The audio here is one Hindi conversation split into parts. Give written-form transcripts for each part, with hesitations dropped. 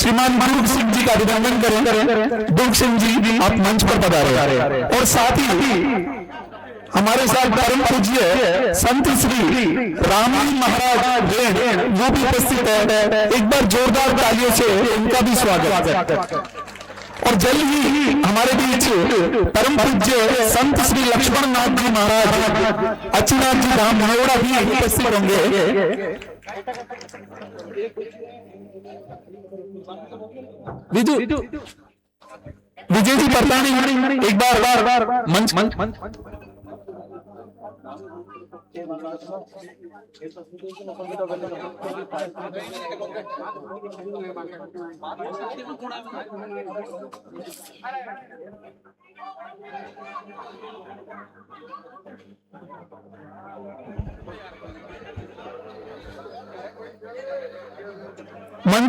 श्रीमान दुर्ग सिंह जी का अभिनंदन करें। दुर्ग सिंह जी आप मंच पर पधारे। और साथ ही हमारे साथ परम पूज्य संत श्री रामजी महाराज रेण वो भी उपस्थित है। एक बार जोरदार तालियों से उनका भी स्वागत। और जल्द ही हमारे बीच परम पूज्य संत श्री लक्ष्मण नाथ जी महाराज अचीनाथ जी धाम मनोड़ा भी उपस्थित होंगे। विजय जी परतानी एक बार मंच मंच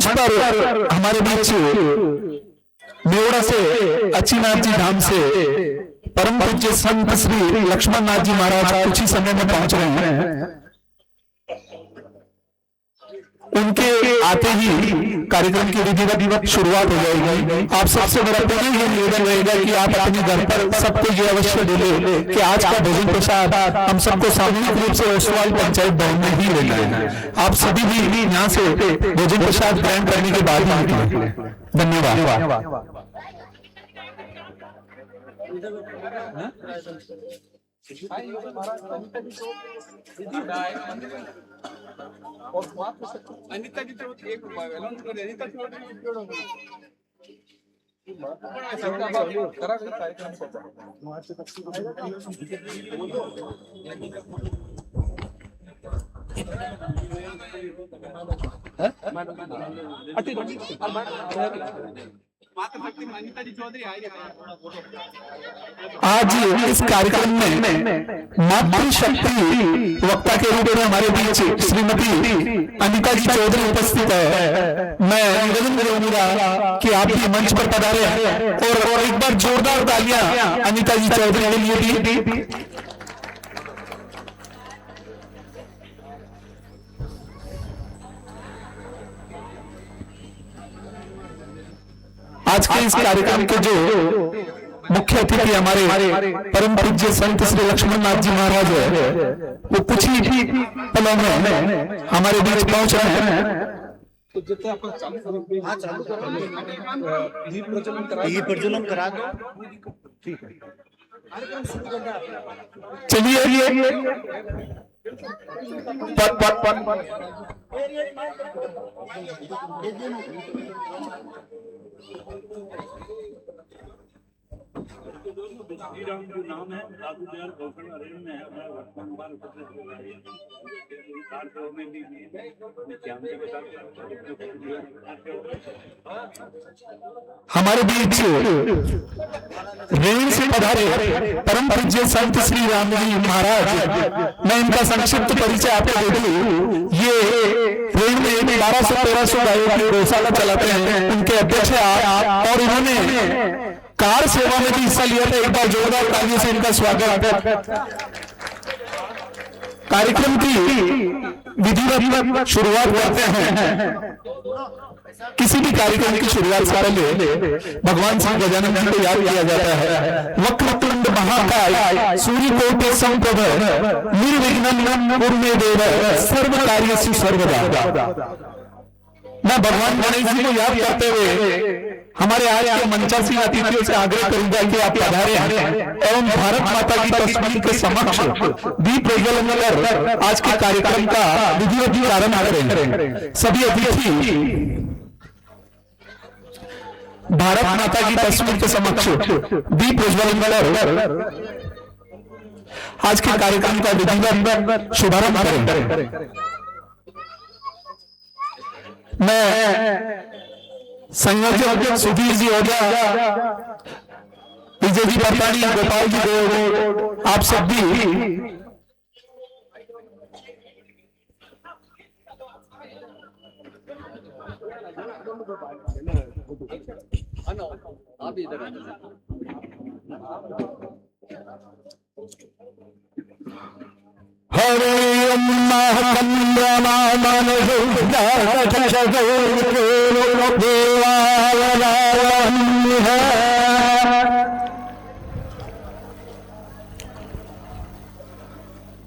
पर हमारे बीच नेवड़ा से अचीनाथ जी धाम से परम पूज्य संत श्री लक्ष्मण नाथ जी महाराज कुछ ही समय में पहुंच रहे हैं। उनके आते ही कार्यक्रम की विधिवत शुरुआत हो जाएगी। आप सबसे मेरा पहले ये निवेदन रहेगा कि आप अपने घर पर सबको ये अवश्य बोले कि आज का भोजन प्रसाद हम सबको सामूहिक रूप से ओसवाल पंचायत भवन में ही लेना है। आप सभी भी यहाँ से भोजन प्रसाद ग्रहण करने के बाद ही निकलें। धन्यवाद। अनिता जी तो एक अनाउंस कर अनिता आज इस कार्यक्रम में मातृशक्ति वक्ता के रूप में हमारे बीच श्रीमती अनिता जी चौधरी उपस्थित है। मैं निवेदन करूंगा कि आप भी मंच पर पधारे और एक बार जोरदार तालियां अनिता जी चौधरी के लिए भी। आज के इस कार्यक्रम के जो मुख्य अतिथि हमारे परम पूज्य संत श्री लक्ष्मण नाथ जी महाराज है, वो कुछ ही पलों में हमारे बीच पहुंच रहे हैं। प्रज्वलन करा दो। ठीक है, चलिए श्रीराम जो नाम है साधु दयाल गौखंड अरेन में है। मैं वर्तमान बार में भी हमारे बीच रेण से पधारे परम पूज्य संत श्री राम जी महाराज, मैं इनका संक्षिप्त परिचय आपको दे दूं। ये रेण में 1200-1300 गायों की गौशाला चलाते हैं, उनके अध्यक्ष आप, और इन्होंने कार सेवा में भी हिस्सा लिया था। एक बार जोरदार तालियों से इनका स्वागत। कार्यक्रम की विधिवत शुरुआत करते हैं। किसी भी कार्यक्रम की शुरुआत से पहले भगवान श्री गजानन जी को याद किया जाता है। वक्रतुंड महाकाय सूर्यकोटि समप्रभ निर्विघ्नं कुरु मे देव सर्व कार्येषु सर्वदा। मैं भगवान गणेश जी को याद करते हुए हमारे आज के मंचासीन अतिथियों से आग्रह करूंगा कि आप पधारे एवं भारत माता की तस्वीर के समक्ष दीप प्रज्वलन कर आज के कार्यक्रम का विधिवत प्रारंभ करें। सभी अतिथि भारत माता की तस्वीर के समक्ष दीप प्रज्वलन कर आज के कार्यक्रम का विधिवत शुभारंभ करें। मैं संयोजक सुधीर जी ओझा, विजय जी परतानी, गोपाल जी गौड़, आप सब भी आप इधर हरे देवा है।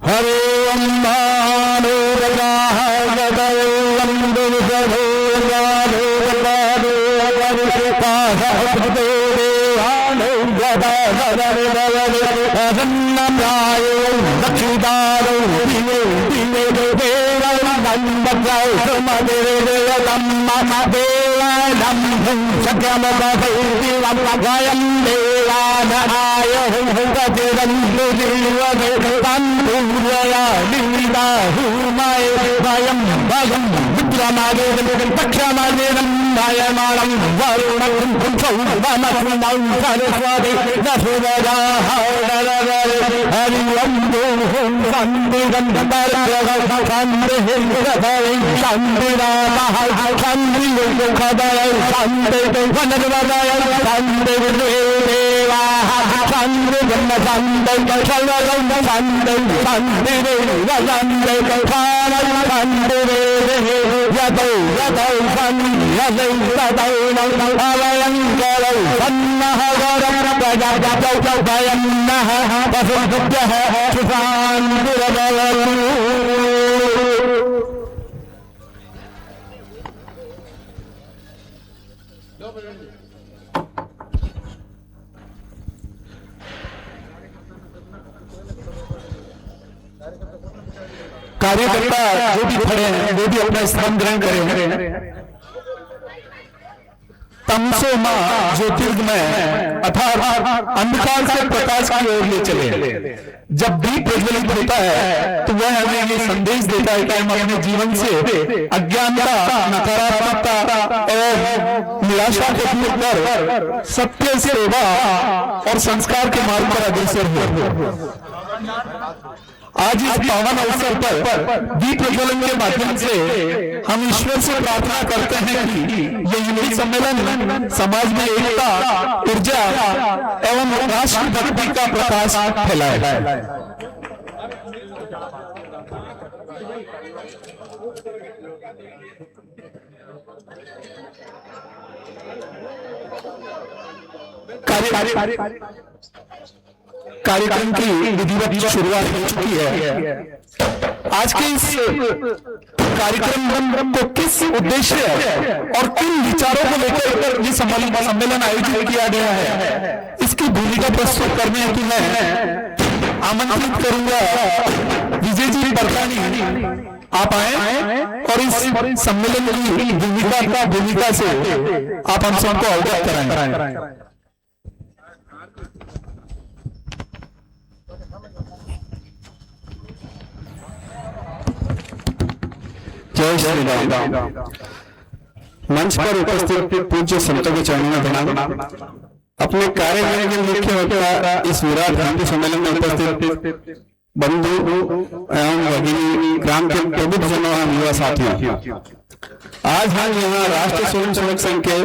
हरे अम्बानो कार्यकर्ता जो भी खड़े हैं वो भी अपना स्थान ग्रहण करें। तमसो मां ज्योतिर्गमय अर्थात अंधकार से प्रकाश की ओर ले चले। जब दीप प्रज्वलित होता है तो वह हमें ये संदेश देता है कि हम अपने जीवन से अज्ञानता, नकारात्मकता और निराशा को दूर कर सत्य, सेवा और संस्कार के मार्ग पर अग्रसर हो। आज इस पावन अवसर पर दीप प्रज्वलन के माध्यम से हम ईश्वर से प्रार्थना करते हैं कि यह हिंदी सम्मेलन समाज में एकता, ऊर्जा एवं राष्ट्रभक्ति का प्रकाश फैलाए। कार्यक्रम की विधिवत शुरुआत हो चुकी है। आज के इस कार्यक्रम को किस उद्देश्य और किन विचारों को लेकर ये सम्मेलन आयोजित किया गया है, इसकी भूमिका प्रस्तुत करने हेतु मैं आमंत्रित करूंगा विजय जी बरकानी, आप आए और इस सम्मेलन की भूमिका से आप हम सबको अवगत कराएं। जय श्री राम। मंच पर उपस्थित पूज्य संतों के चरणों में प्रणाम। अपने कार्य में जो मुख्य होता इस विराट हिंदू सम्मेलन में उपस्थित बंधु एवं भगिनी, ग्राम के प्रबुद्ध जनों एवं युवा साथियों, आज हम यहाँ राष्ट्रीय स्वयंसेवक संघ के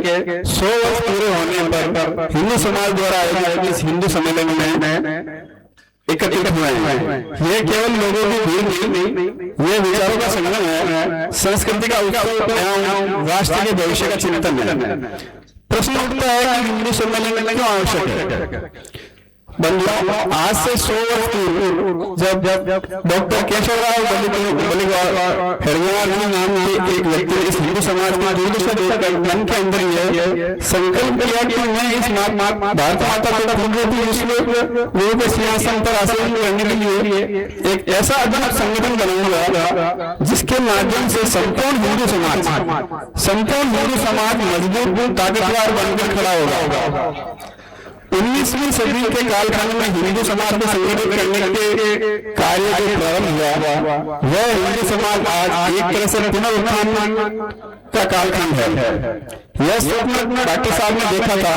100 वर्ष पूरे होने पर हिंदू समाज द्वारा आयोजित इस हिंदू सम्मेलन में एकत्रित हुए हैं। ये केवल लोगों की भीड़ नहीं, ये विचारों का संगम है, संस्कृति का उत्सव एवं राष्ट्र के भविष्य का चिंतन है। प्रश्न उठता है कि हिंदू सम्मेलन क्यों आवश्यक है। बंधुओं, आज से 100 वर्ष पूर्व जब डॉक्टर केशवराव हेडगेवार जी नाम के एक व्यक्ति इस हिंदू समाज में दूरदर्शन देखकर मन के अंदर यह संकल्प किया कि मैं इस भारत माता को पूर्ण विश्व के सिंहासन पर आसीन करने के लिए एक ऐसा अद्भुत संगठन बनाऊंगा जिसके माध्यम से संपूर्ण हिंदू समाज मजबूत ताकतवर बनकर खड़ा होगा। 19वीं सदी के कालखंड में हिंदू समाज को संगठित करने के कार्य जो प्रारंभ हुआ वह हिंदू समाज आज एक तरह से पुनरुत्थान का कालखंड है। यह स्वप्न डॉक्टर साहब ने देखा था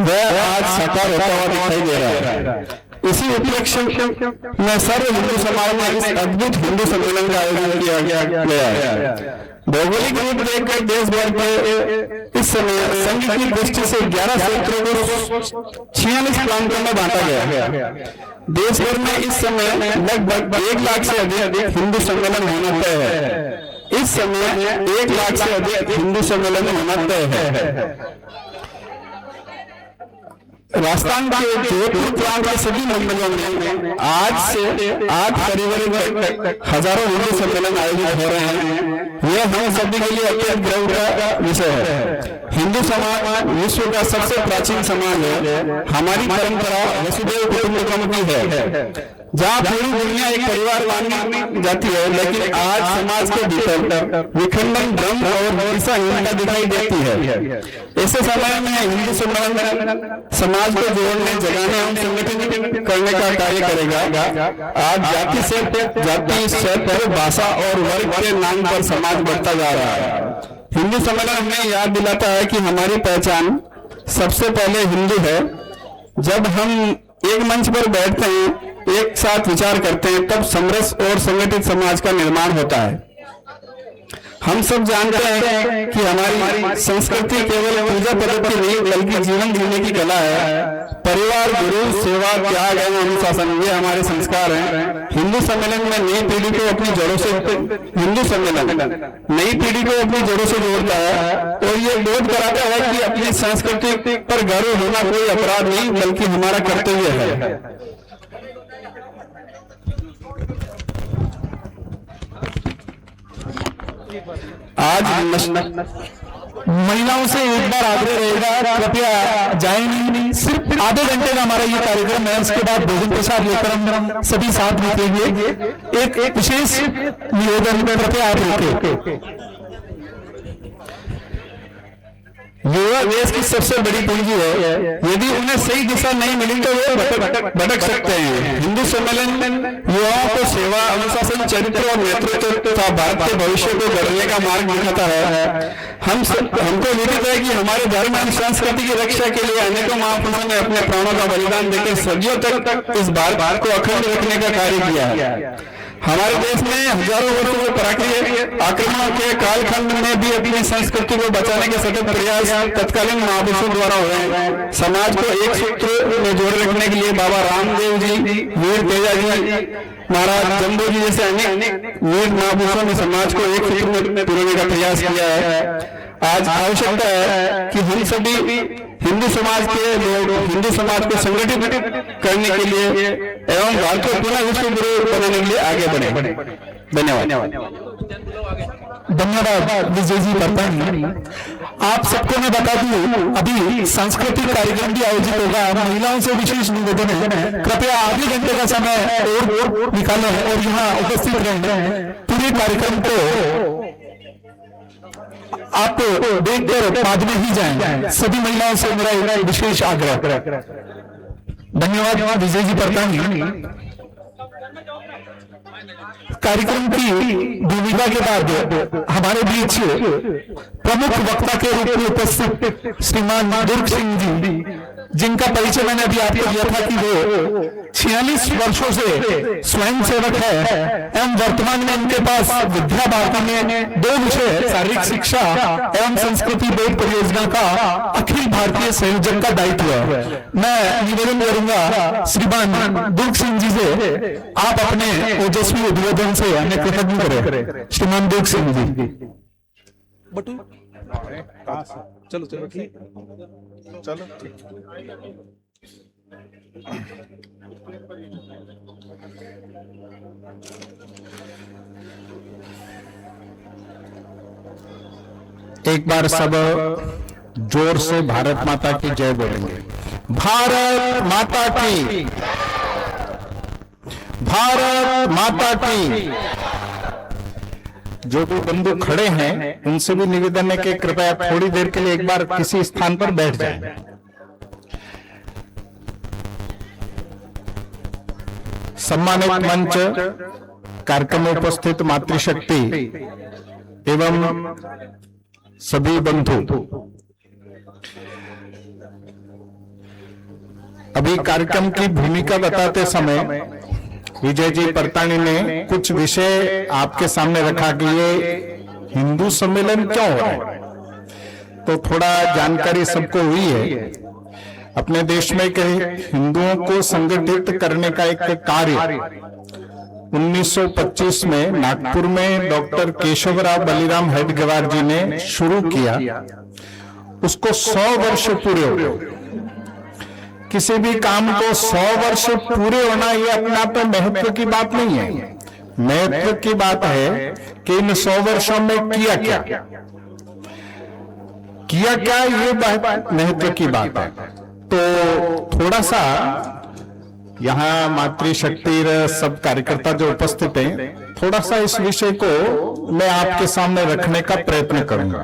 वह आज साकार होता हुआ दिखाई दे रहा है। इसी उपलक्ष्य में सर्व हिंदू समाज में इस अद्भुत हिंदू सम्मेलन का आयोजन किया गया है। भौगोलिक रूप देखकर देश भर में इस समय संघ की दृष्टि से 11 क्षेत्रों को 46 प्रांतों में बांटा गया है। देश भर में इस समय लगभग 1 लाख से अधिक हिंदू सम्मेलन होना तय है। इस समय 1 लाख से अधिक हिंदू सम्मेलन होना तय है। राजस्थान के जोधपुर प्रांत के सभी मंडलों में आज करीब हजारों हिंदू सम्मेलन आयोजित हो रहे हैं। यह हम सभी के लिए अत्यंत गर्व का विषय है। हिंदू समाज विश्व का सबसे प्राचीन समाज है। हमारी परंपरा वसुधैव कुटुंबकम की है, जहाँ पूरी दुनिया एक परिवार मानी जाती है, लेकिन आज समाज के भीतर विखंडन, भ्रम और हिंसा दिखाई देती है। ऐसे समय में हिंदू सम्मेलन समाज को जोड़ने, जगाने एवं संगठित करने का कार्य करेगा। आज जाति क्षेत्र, भाषा और वर्ग के नाम पर समाज बढ़ता जा रहा है। हिंदू सम्मेलन हमें याद दिलाता है कि हमारी पहचान सबसे पहले हिंदू है। जब हम एक मंच पर बैठते हैं, एक साथ विचार करते हैं, तब समरस और संगठित समाज का निर्माण होता है। हम सब जानते हैं कि हमारी संस्कृति केवल पूजा पद्धति नहीं बल्कि जीवन जीने की कला है। परिवार, गुरु, सेवा, त्याग एवं अनुशासन ये हमारे संस्कार हैं। हिंदू सम्मेलन में नई पीढ़ी को अपनी जड़ों से जोड़ता है और ये बोध कराता है कि अपनी संस्कृति पर गर्व होना कोई अपराध नहीं बल्कि हमारा कर्तव्य है। आज महिलाओं से एक बार आग्रह रहेगा, कृपया जाएं नहीं, सिर्फ आधे घंटे का हमारा ये कार्यक्रम है। उसके बाद भोजन प्रसाद लेकर हम सभी साथ बैठेंगे। एक विशेष निवेदन में कृपया आप रुके। युवा देश की सबसे बड़ी पूंजी है। यदि उन्हें सही दिशा नहीं मिली तो वे भटक सकते हैं। हिंदू सम्मेलन युवाओं को सेवा, अनुशासन, चरित्र और नेतृत्व तथा भारत के भविष्य को गढ़ने का मार्ग दिखाता है। हमको विदित है कि हमारे धर्म एवं संस्कृति की रक्षा के लिए अनेकों महापुरुषों ने अपने प्राणों का बलिदान देकर सदियों तक इस भारत को अखंड रखने का कार्य किया है। हमारे देश में हजारों वर्षों के प्राकृतिक आक्रमणों के कालखंड में भी अपनी संस्कृति को बचाने के सतत प्रयास तत्कालीन महापुरुषों द्वारा हुए हैं। समाज को एक सूत्र में जोड़े रखने के लिए बाबा रामदेव जी, वीर तेजाजी महाराज, जम्बू जी जैसे अनेक वीर महापुरुषों ने समाज को एक सूत्र में पिरोने का प्रयास किया है। आज आवश्यकता है कि हम सभी हिंदू समाज के लोग हिंदू समाज को संगठित करने के लिए एवं भारत को पुनः विश्व गुरु बनाने के लिए आगे बढ़े। धन्यवाद। विजय जी प्रधान, आप सबको मैं बता दूं, अभी सांस्कृतिक कार्यक्रम भी आयोजित होगा। महिलाओं से विशेष निवेदन है, कृपया आधे घंटे का समय और निकालें और यहाँ उपस्थित रहें। पूरे कार्यक्रम को आप देखकर बाद में ही जाएं। सभी महिलाओं से मेरा विशेष आग्रह। धन्यवाद विजय जी प्रधान। कार्यक्रम की भूमिका के बाद हमारे बीच प्रमुख वक्ता के रूप में उपस्थित श्रीमान दुर्ग सिंह जी, जिनका परिचय मैंने अभी आपको दिया था कि वो 46 वर्षों से स्वयं सेवक है एवं वर्तमान में उनके पास विद्या भारती में 2 विषय शारीरिक शिक्षा एवं संस्कृति बोर्ड परियोजना का अखिल भारतीय संयोजक का दायित्व है। मैं निवेदन करूंगा श्रीमान दुर्ग सिंह जी से, आप अपने ओजस्वी उद्बोधन से हमें कृतज्ञ करें। श्रीमान दुर्ग सिंह जी। बटू चलो चलो ठीक, चलो ठीक। एक बार सब जोर से भारत माता की जय बोलेंगे। भारत माता की, भारत माता की। जो भी बंधु खड़े हैं उनसे भी निवेदन है कि कृपया थोड़ी देर के लिए एक बार किसी स्थान पर बैठ जाएं। सम्मानित मंच, कार्यक्रम में उपस्थित मातृशक्ति एवं सभी बंधु, अभी कार्यक्रम की भूमिका बताते समय विजय जी परतानी ने कुछ विषय आपके सामने रखा कि ये हिंदू सम्मेलन क्यों हो रहा है, तो थोड़ा जानकारी सबको हुई है। अपने देश में हिंदुओं को संगठित करने का एक कार्य 1925 में नागपुर में डॉक्टर केशवराव बलिराम हेडगेवार जी ने शुरू किया। उसको 100 वर्ष पूरे हो गए किसी भी काम को 100 वर्ष पूरे होना ये अपने आप में महत्व की बात नहीं है। महत्व की बात है कि इन 100 वर्षों में किया क्या ये बात महत्व की बात है। तो थोड़ा सा यहाँ मातृशक्ति सब कार्यकर्ता जो उपस्थित हैं, थोड़ा सा इस विषय को मैं आपके सामने रखने का प्रयत्न करूंगा।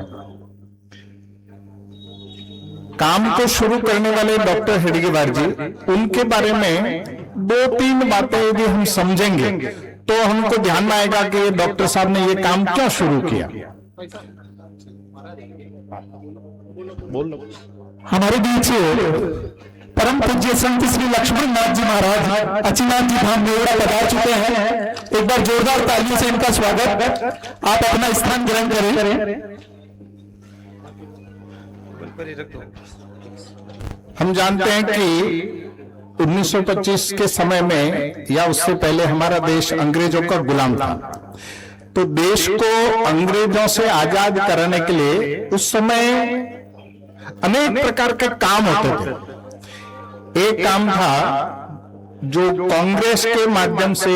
काम को शुरू करने वाले डॉक्टर हेडगेवार जी, उनके बारे में 2-3 बातें यदि हम समझेंगे तो हमको ध्यान में आएगा कि डॉक्टर साहब ने ये काम क्यों शुरू किया। हमारे बीच परम पूज्य संत श्री लक्ष्मण नाथ जी महाराज अचिनाथ जी धाम मेवड़ा पधार चुके हैं। एक बार जोरदार तालियों से इनका स्वागत। आप अपना स्थान ग्रहण करें। हम जानते हैं कि 1925 के समय में या उससे पहले हमारा देश अंग्रेजों का गुलाम था। तो देश को अंग्रेजों से आजाद कराने के लिए उस समय अनेक प्रकार के काम होते थे। एक काम था जो कांग्रेस के माध्यम से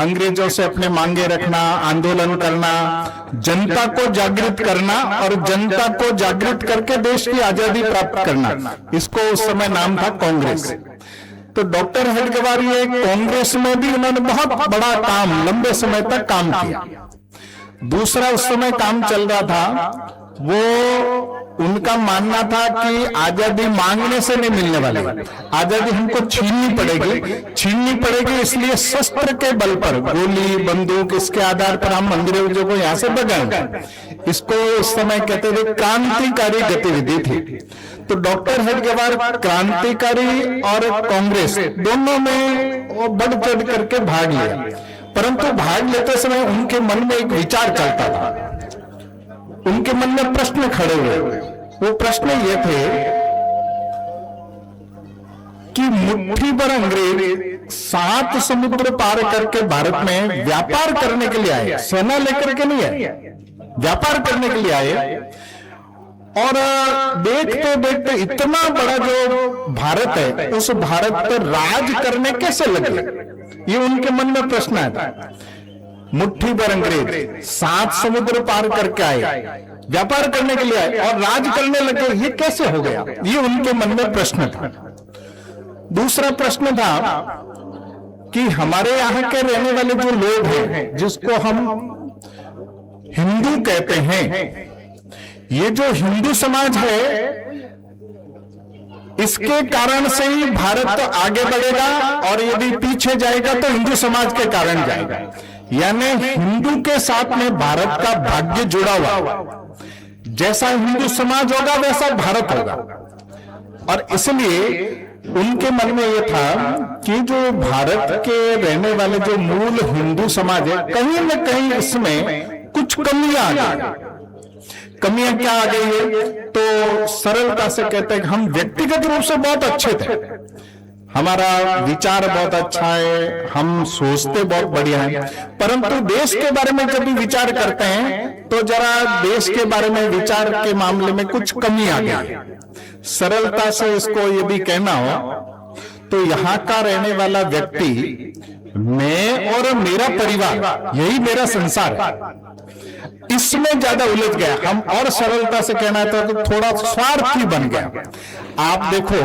अंग्रेजों से अपने मांगे रखना, आंदोलन करना, जनता को जागृत करना और जनता को जागृत करके देश की आजादी प्राप्त करना। इसको उस समय नाम था कांग्रेस। तो डॉक्टर हेडगेवार ये कांग्रेस में भी उन्होंने बहुत बड़ा काम, लंबे समय तक काम किया। दूसरा उस समय काम चल रहा था, वो उनका मानना था कि आजादी मांगने से नहीं मिलने वाली, आजादी हमको छीननी पड़ेगी। इसलिए शस्त्र के बल पर, गोली बंदूक, इसके आधार पर हम अंग्रेजों को यहां से भगाएंगे। इसको उस समय कहते थे क्रांतिकारी गतिविधि थी। तो डॉक्टर हेडगेवार क्रांतिकारी और कांग्रेस दोनों में वो बढ़ चढ़ करके भाग लिया। परंतु भाग लेते समय उनके मन में एक विचार चलता था, उनके मन में प्रश्न खड़े हुए। वो प्रश्न ये थे कि मुट्ठी भर अंग्रेज 7 समुद्र पार करके भारत में व्यापार करने के लिए आए, सेना लेकर के नहीं आए, व्यापार करने के लिए आए। और देखते देखते इतना बड़ा जो भारत है, उस भारत पर राज करने कैसे लगे, ये उनके मन में प्रश्न आया। मुट्ठी भर अंग्रेज 7 समुद्र पार करके आए, व्यापार करने के लिए आए और राज करने लगे, ये कैसे हो गया, ये उनके मन में प्रश्न था। दूसरा प्रश्न था कि हमारे यहाँ के रहने वाले जो लोग हैं, जिसको हम हिंदू कहते हैं, ये जो हिंदू समाज है, इसके कारण से ही भारत आगे बढ़ेगा और यदि पीछे जाएगा तो हिंदू समाज के कारण जाएगा। यानी हिंदू के साथ में भारत का भाग्य जुड़ा हुआ, जैसा हिंदू समाज होगा वैसा भारत होगा। और इसलिए उनके मन में यह था कि जो भारत के रहने वाले जो मूल हिंदू समाज है, कहीं न कहीं इसमें कुछ कमियां आ गई। कमियां क्या आ गई है? तो सरलता से कहते हैं कि हम व्यक्तिगत रूप से बहुत अच्छे थे, हमारा विचार बहुत अच्छा है, हम सोचते बहुत बढ़िया है, परंतु देश के बारे में जब भी विचार करते हैं तो जरा देश के बारे में विचार के मामले में कुछ कमी आ गई। सरलता से इसको यदि कहना हो तो यहाँ का रहने वाला व्यक्ति, मैं और मेरा परिवार, यही मेरा संसार है, इसमें ज्यादा उलझ गया। हम और सरलता से कहना था तो थोड़ा स्वार्थी बन गया। आप देखो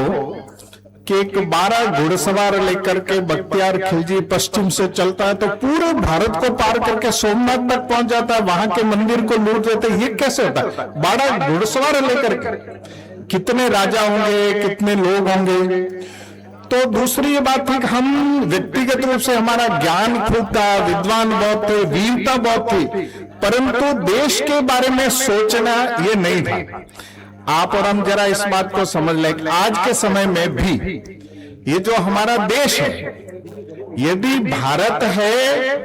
कि एक 12 घुड़सवार लेकर के बख्तियार खिलजी पश्चिम से चलता है तो पूरे भारत को पार करके सोमनाथ तक पहुंच जाता है, वहां के मंदिर को लूट लेते हैं। ये कैसे होता है? 12 घुड़सवार लेकर के कितने राजा होंगे, कितने लोग होंगे। तो दूसरी ये बात थी कि हम व्यक्तिगत रूप से हमारा ज्ञान खूब था, विद्वान बहुत थे, वीरता बहुत थी, परंतु देश के बारे में सोचना ये नहीं था। आप और हम जरा इस बात को समझ लें कि आज के समय में भी ये जो हमारा देश है, यदि भारत है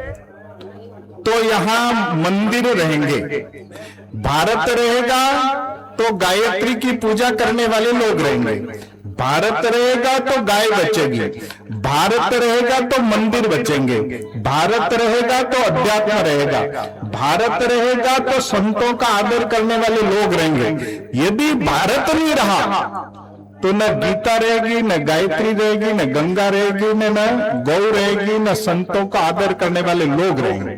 तो यहां मंदिर रहेंगे, भारत रहेगा तो गायत्री की पूजा करने वाले लोग रहेंगे, भारत रहेगा तो गाय बचेगी, भारत रहेगा तो मंदिर बचेंगे, भारत रहेगा तो अध्यात्म रहेगा, भारत रहेगा तो संतों का आदर करने वाले लोग रहेंगे। यदि भारत नहीं रहा तो न गीता रहेगी, न गायत्री रहेगी, न गंगा रहेगी, न गौ रहेगी, न संतों का आदर करने वाले लोग रहेंगे।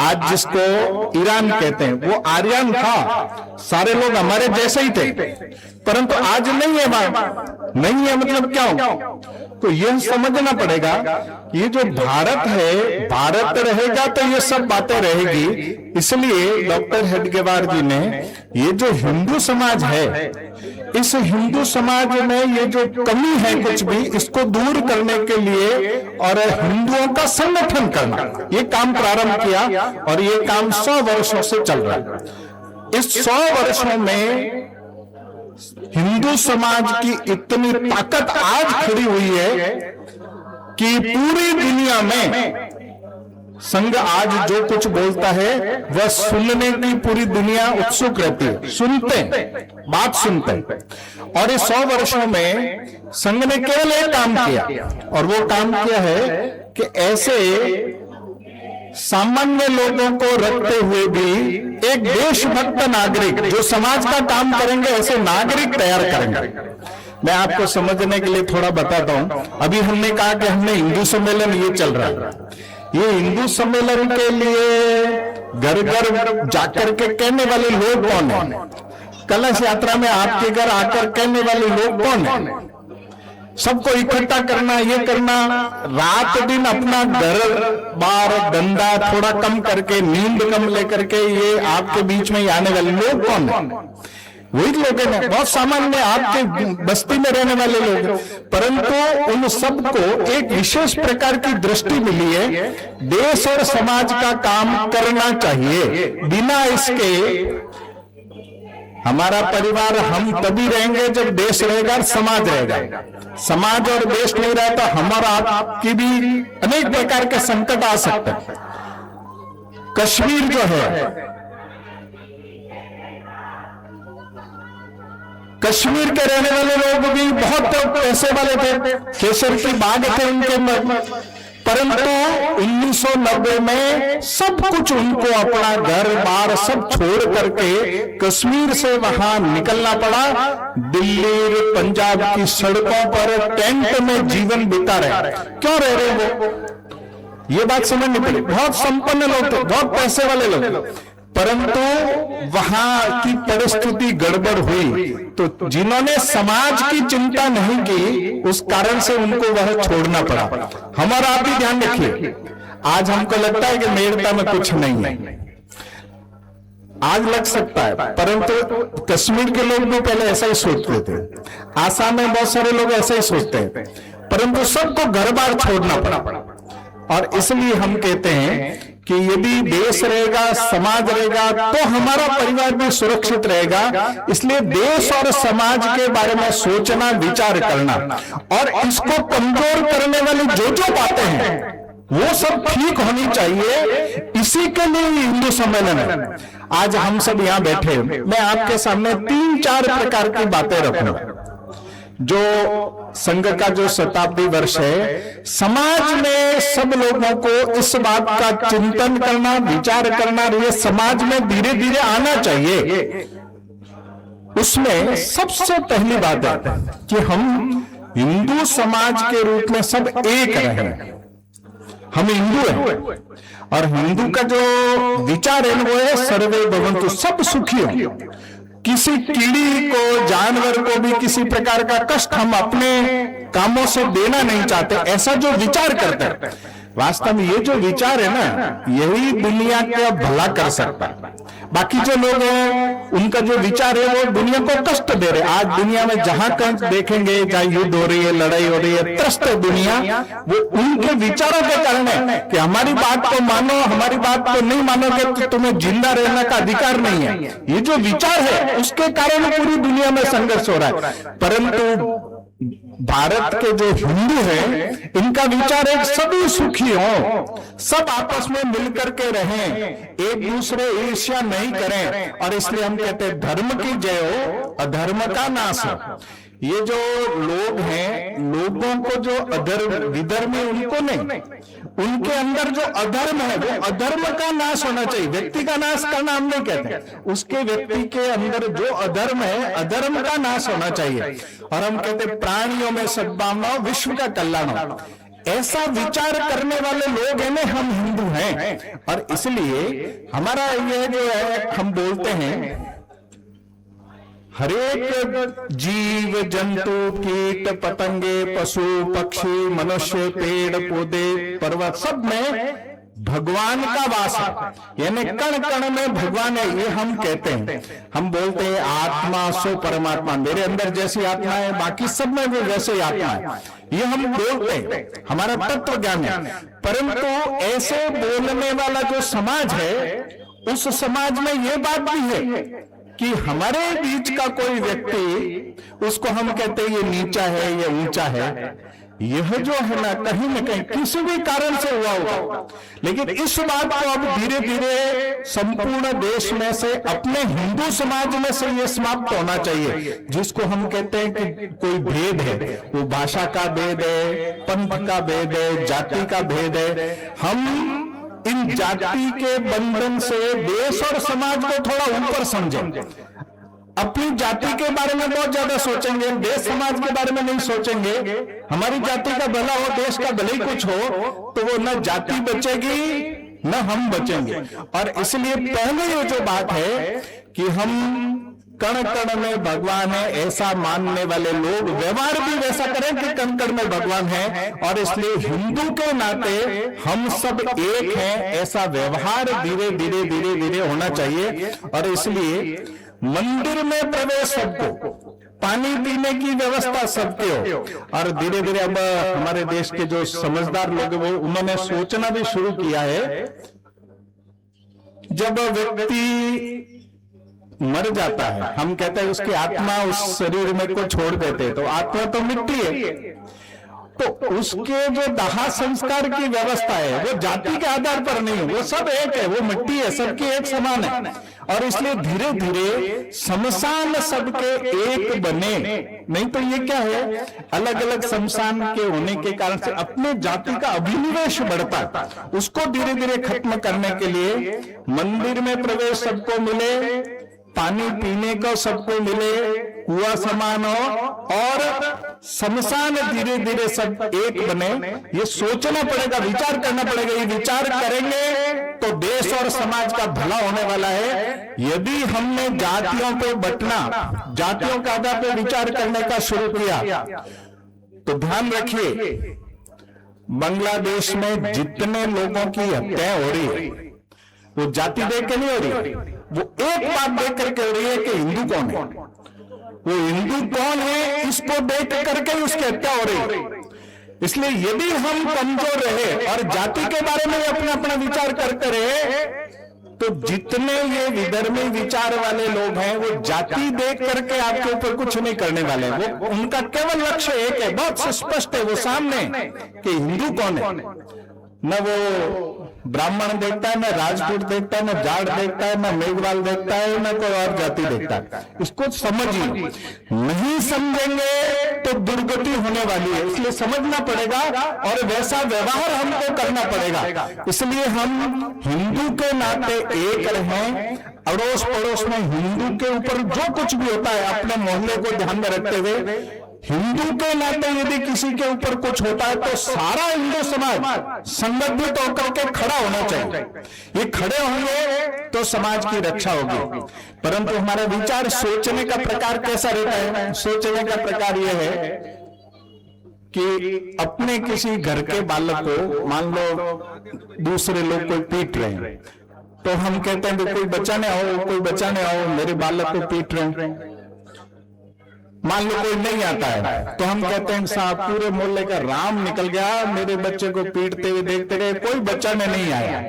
आज जिसको ईरान कहते हैं वो आर्यन था, सारे लोग हमारे जैसे ही थे, परंतु आज नहीं है वहां, नहीं है मतलब क्या हो? तो यह समझना पड़ेगा, ये जो भारत है, भारत रहेगा तो ये सब बातें रहेगी। इसलिए डॉक्टर हेडगेवार जी ने ये जो हिंदू समाज है, इस हिंदू समाज में ये जो कमी है कुछ भी, इसको दूर करने के लिए और हिंदुओं का संगठन करना, ये काम प्रारंभ किया और ये काम 100 वर्षों से चल रहा है। इस 100 वर्षों में हिंदू समाज की इतनी ताकत आज खड़ी हुई है कि पूरी दुनिया में संघ आज जो कुछ बोलता है वह सुनने की पूरी दुनिया उत्सुक रहती है, सुनते हैं, बात सुनते हैं। और इस 100 वर्षों में संघ ने केवल एक काम किया, और वो काम किया है कि ऐसे सामान्य लोगों को रखते हुए भी एक देशभक्त नागरिक जो समाज का काम करेंगे, ऐसे नागरिक तैयार करेंगे। मैं आपको समझने के लिए थोड़ा बताता हूं। अभी हमने कहा कि हमने हिंदू सम्मेलन ये चल रहा है, ये हिंदू सम्मेलन के लिए घर घर जाकर के कहने वाले लोग कौन है? कलश यात्रा में आपके घर आकर कहने वाले लोग कौन है? सबको इकट्ठा करना, ये करना, रात दिन अपना घर बार धंधा थोड़ा कम करके, नींद कम लेकर के ये आपके बीच में आने वाले लोग कौन है? वही लोग हैं, बहुत सामान्य आपके बस्ती में रहने वाले लोग। परंतु उन सबको एक विशेष प्रकार की दृष्टि मिली है, देश और समाज का काम करना चाहिए। बिना इसके हमारा परिवार हम तभी रहेंगे जब देश रहेगा और समाज रहेगा। समाज और देश नहीं रहा तो हमारा आपकी भी अनेक प्रकार के संकट आ सकते हैं। कश्मीर जो है, कश्मीर के रहने वाले लोग भी बहुत पैसे वाले थे, केसर की बाग थे उनके, परंतु 1990 में सब कुछ उनको अपना घर बार सब छोड़ करके कश्मीर से वहां निकलना पड़ा। दिल्ली और पंजाब की सड़कों पर टेंट में जीवन बिता रहे। क्यों रह रहे वो? ये बात समझनी पड़ी। बहुत संपन्न लोग थे, बहुत पैसे वाले लोग, परंतु वहां की परिस्थिति गड़बड़ हुई तो जिन्होंने समाज की चिंता नहीं की, उस कारण से उनको वह छोड़ना पड़ा। हमारा आप भी ध्यान रखिए, आज हमको लगता है कि मेरठा में कुछ नहीं है, आज लग सकता है, परंतु कश्मीर के लोग भी पहले ऐसा ही सोचते थे, आसाम में बहुत सारे लोग ऐसा ही सोचते हैं, परंतु सबको घर बार छोड़ना पड़ा। और इसलिए हम कहते हैं कि यदि देश रहेगा, समाज रहेगा, तो हमारा परिवार भी सुरक्षित रहेगा। इसलिए देश और समाज के बारे में सोचना, विचार करना, और इसको कमजोर करने वाली जो बातें हैं वो सब ठीक होनी चाहिए। इसी के लिए हिंदू सम्मेलन है। आज हम सब यहां बैठे, मैं आपके सामने 3-4 प्रकार की बातें रखूंगा। जो संघ का जो शताब्दी वर्ष है, समाज में सब लोगों को इस बात का चिंतन करना, विचार करना, ये समाज में धीरे धीरे आना चाहिए। उसमें सबसे पहली बात है कि हम हिंदू समाज के रूप में सब एक रहें। हम हिंदू हैं और हिंदू का जो विचार है वो है सर्वे भवन्तु, सब सुखी हो। किसी कीड़ी को, जानवर को भी किसी प्रकार का कष्ट हम अपने कामों से देना नहीं चाहते, ऐसा जो विचार करते हैं। वास्तव में ये जो विचार है ना, यही दुनिया का भला कर सकता है। बाकी जो लोग हैं उनका जो विचार है वो दुनिया को कष्ट दे रहे। आज दुनिया में जहां कहीं देखेंगे, चाहे युद्ध हो रही है, लड़ाई हो रही है, त्रस्त है दुनिया, वो उनके विचारों के कारण है कि हमारी बात को मानो, हमारी बात को नहीं मानोगे तो तुम्हें जिंदा रहने का अधिकार नहीं है। ये जो विचार है उसके कारण पूरी दुनिया में संघर्ष हो रहा है। परंतु भारत के जो हिंदू हैं, इनका विचार है सभी सुखी हो, सब आपस में मिलकर के रहें, एक दूसरे ईर्ष्या नहीं करें। और इसलिए हम कहते हैं धर्म की जय हो, अधर्म का नाश हो। ये जो लोग हैं, लोगों को जो विधर्म है उनको नहीं, उनके अंदर जो अधर्म है वो अधर्म का नाश होना चाहिए। व्यक्ति का नाश करना हम नहीं कहते, उसके व्यक्ति के अंदर जो अधर्म है अधर्म का नाश होना चाहिए। और हम कहते प्राणियों में सद्भावना हो, विश्व का कल्याण हो, ऐसा विचार करने वाले लोग हैं ना, हम हिंदू हैं। और इसलिए हमारा ये जो है, हम बोलते हैं हरेक जीव जंतु कीट पतंगे पशु पक्षी मनुष्य पेड़ पौधे पर्वत सब में भगवान का वास है, यानी कण कण में भगवान है, ये हम कहते हैं। हम बोलते हैं आत्मा सो परमात्मा, मेरे अंदर जैसी आत्मा है बाकी सब में भी वैसे ही आत्मा है, ये हम बोलते हैं, हमारा तत्व ज्ञान है। परंतु ऐसे बोलने वाला जो समाज है, उस समाज में ये बात भी है कि हमारे बीच का कोई व्यक्ति, उसको हम कहते हैं ये नीचा है, ये ऊंचा है, यह जो है ना कहीं न कहीं किसी भी कारण से हुआ होगा। लेकिन इस बात को अब धीरे धीरे संपूर्ण देश में से, अपने हिंदू समाज में से ये समाप्त होना चाहिए। जिसको हम कहते हैं कि कोई भेद है, वो भाषा का भेद है, पंथ का भेद है, जाति का भेद है, हम इन जाति के बंधन से देश और समाज को थोड़ा ऊपर समझें। अपनी जाति के बारे में बहुत ज्यादा सोचेंगे, देश समाज के बारे में नहीं सोचेंगे। हमारी जाति का भला हो, देश का भले ही कुछ हो, तो वो न जाति बचेगी न हम बचेंगे। और इसलिए पहले ये जो बात है कि हम कण कण में भगवान है ऐसा मानने वाले लोग व्यवहार भी वैसा करें कि कण कण में भगवान है, और इसलिए हिंदू के नाते हम सब एक हैं ऐसा व्यवहार धीरे धीरे धीरे धीरे होना चाहिए। और इसलिए मंदिर में प्रवेश सबको, पानी पीने की व्यवस्था सबके हो। और धीरे धीरे अब हमारे देश के जो समझदार लोग हैं वो उन्होंने सोचना भी शुरू किया है, जब व्यक्ति मर जाता है, हम कहते हैं उसकी आत्मा उस शरीर में को छोड़ देते, तो आत्मा तो मिट्टी है, तो उसके जो दाह संस्कार की व्यवस्था है वो जाति के आधार पर नहीं है, वो सब एक है, वो मिट्टी है, सबकी एक समान है। और इसलिए धीरे धीरे शमशान सबके एक बने, नहीं तो ये क्या है, अलग अलग शमशान के होने के कारण से अपने जाति का अभिनिवेश बढ़ता, उसको धीरे धीरे खत्म करने के लिए मंदिर में प्रवेश सबको मिले, पानी पीने को सबको मिले, कुआं समान हो, और शमशान धीरे धीरे सब एक बने। ये सोचना पड़ेगा, विचार करना पड़ेगा। ये विचार करेंगे तो देश और समाज का भला होने वाला है। यदि हमने जातियों पे बंटना, जातियों के आधार पर विचार करने का शुरू किया, तो ध्यान रखिए बांग्लादेश में जितने लोगों की हत्याएं हो रही है वो जाति देख के नहीं हो रही, वो एक बात देख करके हो रही है कि हिंदू कौन है, वो हिंदू कौन है इसको देख करके उसकी हत्या हो रही है। इसलिए यदि हम कमजोर रहे और जाति के बारे में अपना अपना विचार करते रहे, तो जितने ये विधर्मी विचार वाले लोग हैं वो जाति देख करके आपके ऊपर कुछ नहीं करने वाले। वो उनका केवल लक्ष्य एक है, बहुत स्पष्ट है वो सामने, कि हिंदू कौन है। न वो ब्राह्मण देखता है, न राजपूत देखता है, न जाट देखता है, न मेघवाल देखता है, न कोई और जाति देखता है। इसको समझिए, नहीं समझेंगे तो दुर्गति होने वाली है। इसलिए समझना पड़ेगा और वैसा व्यवहार हमको करना पड़ेगा। इसलिए हम हिंदू के नाते एक रहें, अड़ोस पड़ोस में हिंदू के ऊपर जो कुछ भी होता है अपने मोहल्ले को ध्यान में रखते हुए, हिंदू के नाते यदि किसी के ऊपर कुछ होता है तो सारा हिंदू समाज संगठित होकर के खड़ा होना चाहिए। ये खड़े होंगे तो समाज की रक्षा होगी। परंतु हमारा विचार, सोचने का प्रकार कैसा रहता है? सोचने का प्रकार यह है कि अपने किसी घर के बालक को मान लो दूसरे लोग कोई पीट रहे हैं, तो हम कहते हैं कोई बचाने आओ, कोई बचाने आओ, मेरे बालक को पीट रहे हैं। मान लो कोई नहीं आता है तो हम कहते हैं साहब पूरे मोहल्ले का राम निकल गया, मेरे बच्चे को पीटते हुए देखते रहे, कोई बचाने नहीं आया।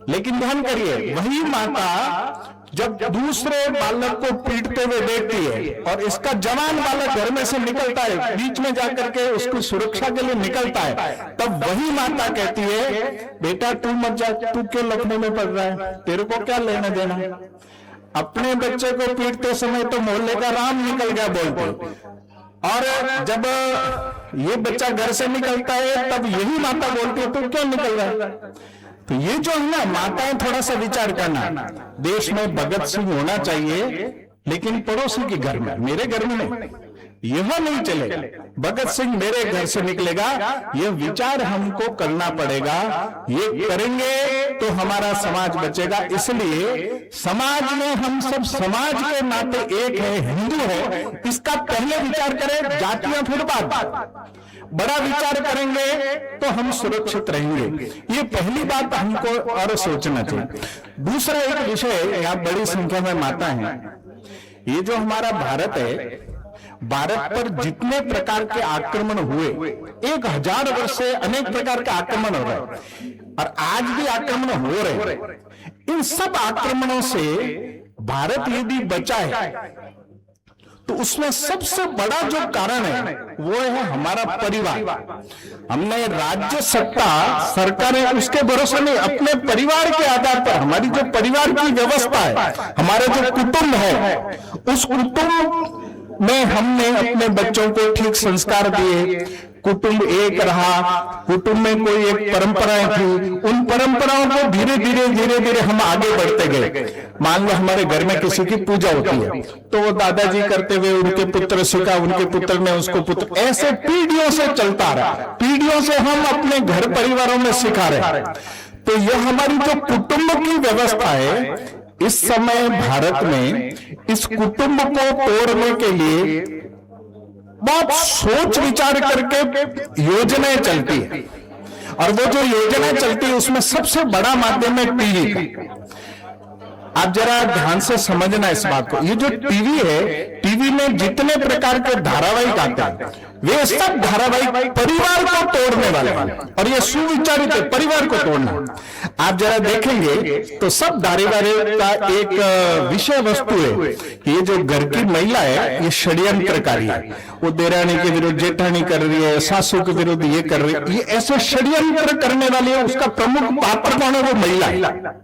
लेकिन ध्यान करिए, वही माता जब दूसरे बालक को पीटते हुए देखती है और इसका जवान बालक घर में से निकलता है, बीच में जाकर के उसकी सुरक्षा के लिए निकलता है, तब वही माता कहती है बेटा तू मत जा, तू क्यों लखनऊ में पड़ रहा है, तेरे को क्या लेना देना। अपने बच्चे को पीटते समय तो मोहल्ले का राम निकल गया बोलते, और जब ये बच्चा घर से निकलता है तब यही माता बोलती है तो क्यों निकल रहा है? तो ये जो है ना, माताएं थोड़ा सा विचार करना, देश में भगत सिंह होना चाहिए लेकिन पड़ोसी के घर में, मेरे घर में नहीं, यह नहीं चलेगा। भगत सिंह मेरे घर से निकलेगा, यह विचार हमको करना पड़ेगा। ये करेंगे तो हमारा समाज बचेगा। इसलिए समाज में हम सब समाज के नाते एक है, हिंदू है, इसका पहले विचार करें, जातियां फिर बाद। बड़ा विचार करेंगे तो हम सुरक्षित रहेंगे। ये पहली बात हमको और सोचना चाहिए। दूसरा एक विषय, यहाँ बड़ी संख्या में माता है, ये जो हमारा भारत है, भारत पर जितने प्रकार के आक्रमण हुए, 1000 वर्ष से अनेक प्रकार के आक्रमण हो रहे और आज भी आक्रमण हो रहे, इन सब आक्रमणों से भारत यदि बचा है तो उसमें सबसे बड़ा जो कारण है वो है हमारा परिवार। हमने राज्य सत्ता सरकारें उसके भरोसे नहीं, अपने परिवार के आधार पर, हमारी जो परिवार की व्यवस्था है, हमारे जो कुटुंब है, उस कुटुंब में हमने अपने बच्चों को ठीक संस्कार दिए। कुटुंब एक रहा, कुटुंब में कोई एक परंपराएं थी, उन परंपराओं को धीरे धीरे हम आगे बढ़ते गए। मान लो हमारे घर में किसी की पूजा होती है तो वो दादाजी करते हुए उनके पुत्र सीखा, उनके पुत्र ने उसको पुत्र, ऐसे पीढ़ियों से चलता रहा, पीढ़ियों से हम अपने घर परिवारों में सिखा रहे। तो यह हमारी जो कुटुंब की व्यवस्था है, इस समय भारत में इस कुटुंब को तोड़ने के लिए बहुत सोच विचार करके योजनाएं चलती है, और वो जो योजनाएं चलती है उसमें सबसे बड़ा माध्यम है टीवी का। आप जरा ध्यान से समझना इस बात को। ये जो टीवी है, टीवी में जितने प्रकार के धारावाहिक आते हैं, वे सब धारावाहिक परिवार को तोड़ने वाले हैं, और ये सुविचारित है, परिवार को तोड़ना। आप जरा देखेंगे तो सब धारावाहिक का एक विषय वस्तु है कि ये जो घर की महिला है ये षड्यंत्रकारी है, वो देरानी के विरुद्ध जेठानी कर रही है, सासू के विरुद्ध ये कर रही है, ये ऐसे षड्यंत्र करने वाली है। उसका प्रमुख पात्र कौन है? वो महिला है।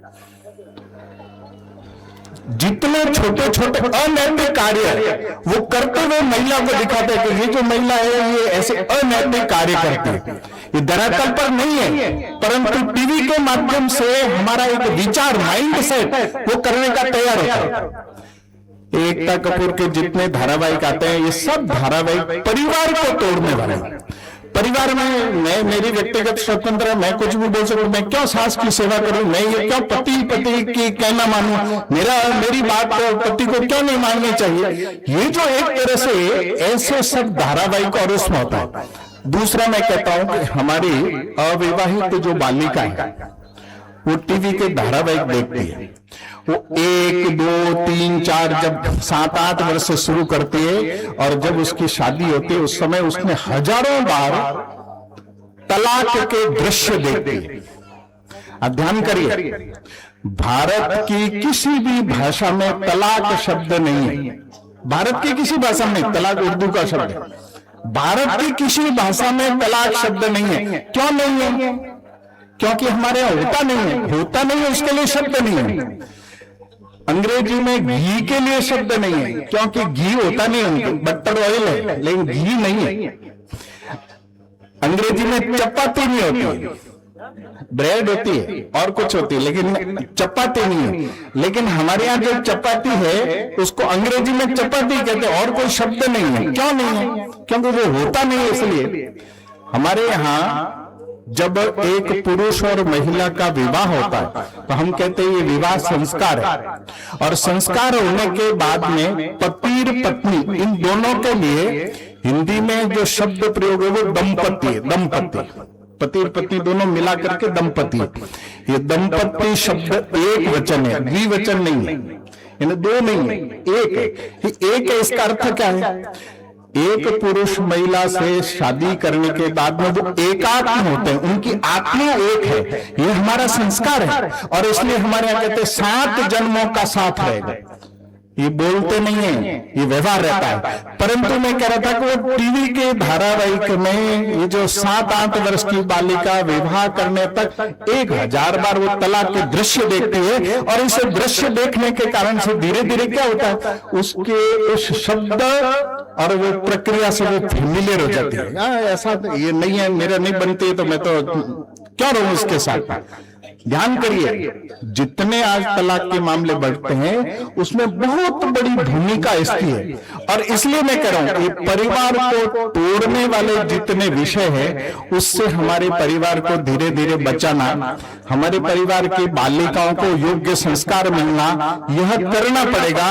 जितने छोटे छोटे अनैतिक कार्य वो करते हुए महिला को दिखाते हैं कि ये जो महिला है ये ऐसे अनैतिक कार्य करती है। ये धरातल पर नहीं है, परंतु टीवी के माध्यम से हमारा एक विचार, माइंड सेट वो करने का तैयार होता है। एकता कपूर के जितने धारावाहिक आते हैं, ये सब धारावाहिक परिवार को तोड़ने वाले हैं। परिवार में मैं, मेरी व्यक्तिगत स्वतंत्रता, मैं कुछ भी बोल सकूं, मैं क्यों सास की सेवा करूं, मैं ये क्यों पति की कहना मानूं, मेरी बात पति को क्यों नहीं माननी चाहिए। ये जो एक तरह से ऐसे सब धारावाहिक और उसमें होता है। दूसरा मैं कहता हूं कि हमारी अविवाहित जो बालिका है वो टीवी के धारावाहिक देखती है, वो 1, 2, 3, 4 जब 7, 8 वर्ष से शुरू करती है, और जब उसकी शादी होती है उस समय उसने हजारों बार तलाक के दृश्य देखती है। अब ध्यान करिए, भारत की किसी भी भाषा में तलाक शब्द नहीं है। भारत की किसी भाषा में, तलाक उर्दू का शब्द है, भारत की किसी भाषा में तलाक शब्द नहीं है। क्यों नहीं है? क्योंकि हमारे यहां होता नहीं है, उसके लिए शब्द नहीं है। अंग्रेजी में घी के लिए शब्द नहीं है, क्योंकि घी होता नहीं है, बटर ऑयल है लेकिन घी नहीं है। अंग्रेजी में चपाती नहीं होती, ब्रेड होती है और कुछ होती है, लेकिन चपाती नहीं है। लेकिन हमारे यहाँ जो चपाती है उसको अंग्रेजी में चपाती कहते हैं, और कोई शब्द नहीं है। क्यों नहीं है? क्योंकि वो होता नहीं है। इसलिए हमारे यहाँ जब एक पुरुष और महिला का विवाह होता है तो हम कहते हैं ये विवाह संस्कार है, और संस्कार होने के बाद में पति पत्नी इन दोनों के लिए हिंदी में जो शब्द प्रयोग है वो दंपति है। दंपति, पति और पत्नी दोनों मिला करके दंपति। ये दंपति शब्द एक वचन है, द्विवचन नहीं है, यानी दो नहीं है, एक है। एक है, इसका अर्थ क्या है? एक पुरुष महिला से शादी करने के बाद में वो एकात्म होते हैं, उनकी आत्मा एक है। ये हमारा संस्कार है, और इसलिए हमारे यहाँ कहते हैं 7 जन्मों का साथ रहेगा। ये बोलते नहीं है, ये व्यवहार रहता है। परंतु मैं कह रहा था कि वो टीवी के धारावाहिक में ये जो 7-8 वर्ष की बालिका विवाह करने तक 1000 बार वो तलाक के दृश्य देखती है, और इसे दृश्य देखने के कारण से धीरे धीरे क्या होता है, उसके उस शब्द और वो प्रक्रिया से वो फेमिलियर हो जाती है। ऐसा ये नहीं है, मेरा नहीं बनती तो मैं तो क्यों रहूं उसके साथ। ध्यान करिए, जितने आज तलाक के मामले बढ़ते हैं उसमें बहुत बड़ी भूमिका इसकी है। और इसलिए मैं कह रहा हूं कि परिवार को तोड़ने वाले जितने विषय हैं उससे हमारे परिवार को धीरे धीरे बचाना, हमारे परिवार की बालिकाओं को योग्य संस्कार मिलना, यह करना पड़ेगा।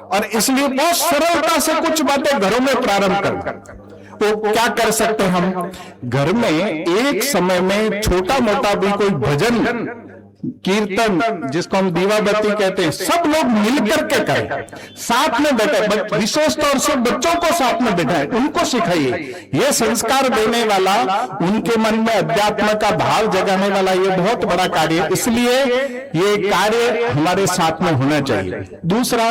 और इसलिए बहुत सरलता से कुछ बातें घरों में प्रारंभ कर। तो क्या कर सकते हैं हम? घर में एक समय में छोटा मोटा भी कोई भजन कीर्तन, जिसको हम दीवाबत्ती कहते हैं, सब लोग मिलकर के करें, साथ में बैठे, विशेष तौर से बच्चों को साथ में बैठाएं, उनको सिखाइए। यह संस्कार देने वाला, उनके मन में अध्यात्म का भाव जगाने वाला ये बहुत बड़ा कार्य है। इसलिए ये कार्य हमारे साथ में होना चाहिए। दूसरा,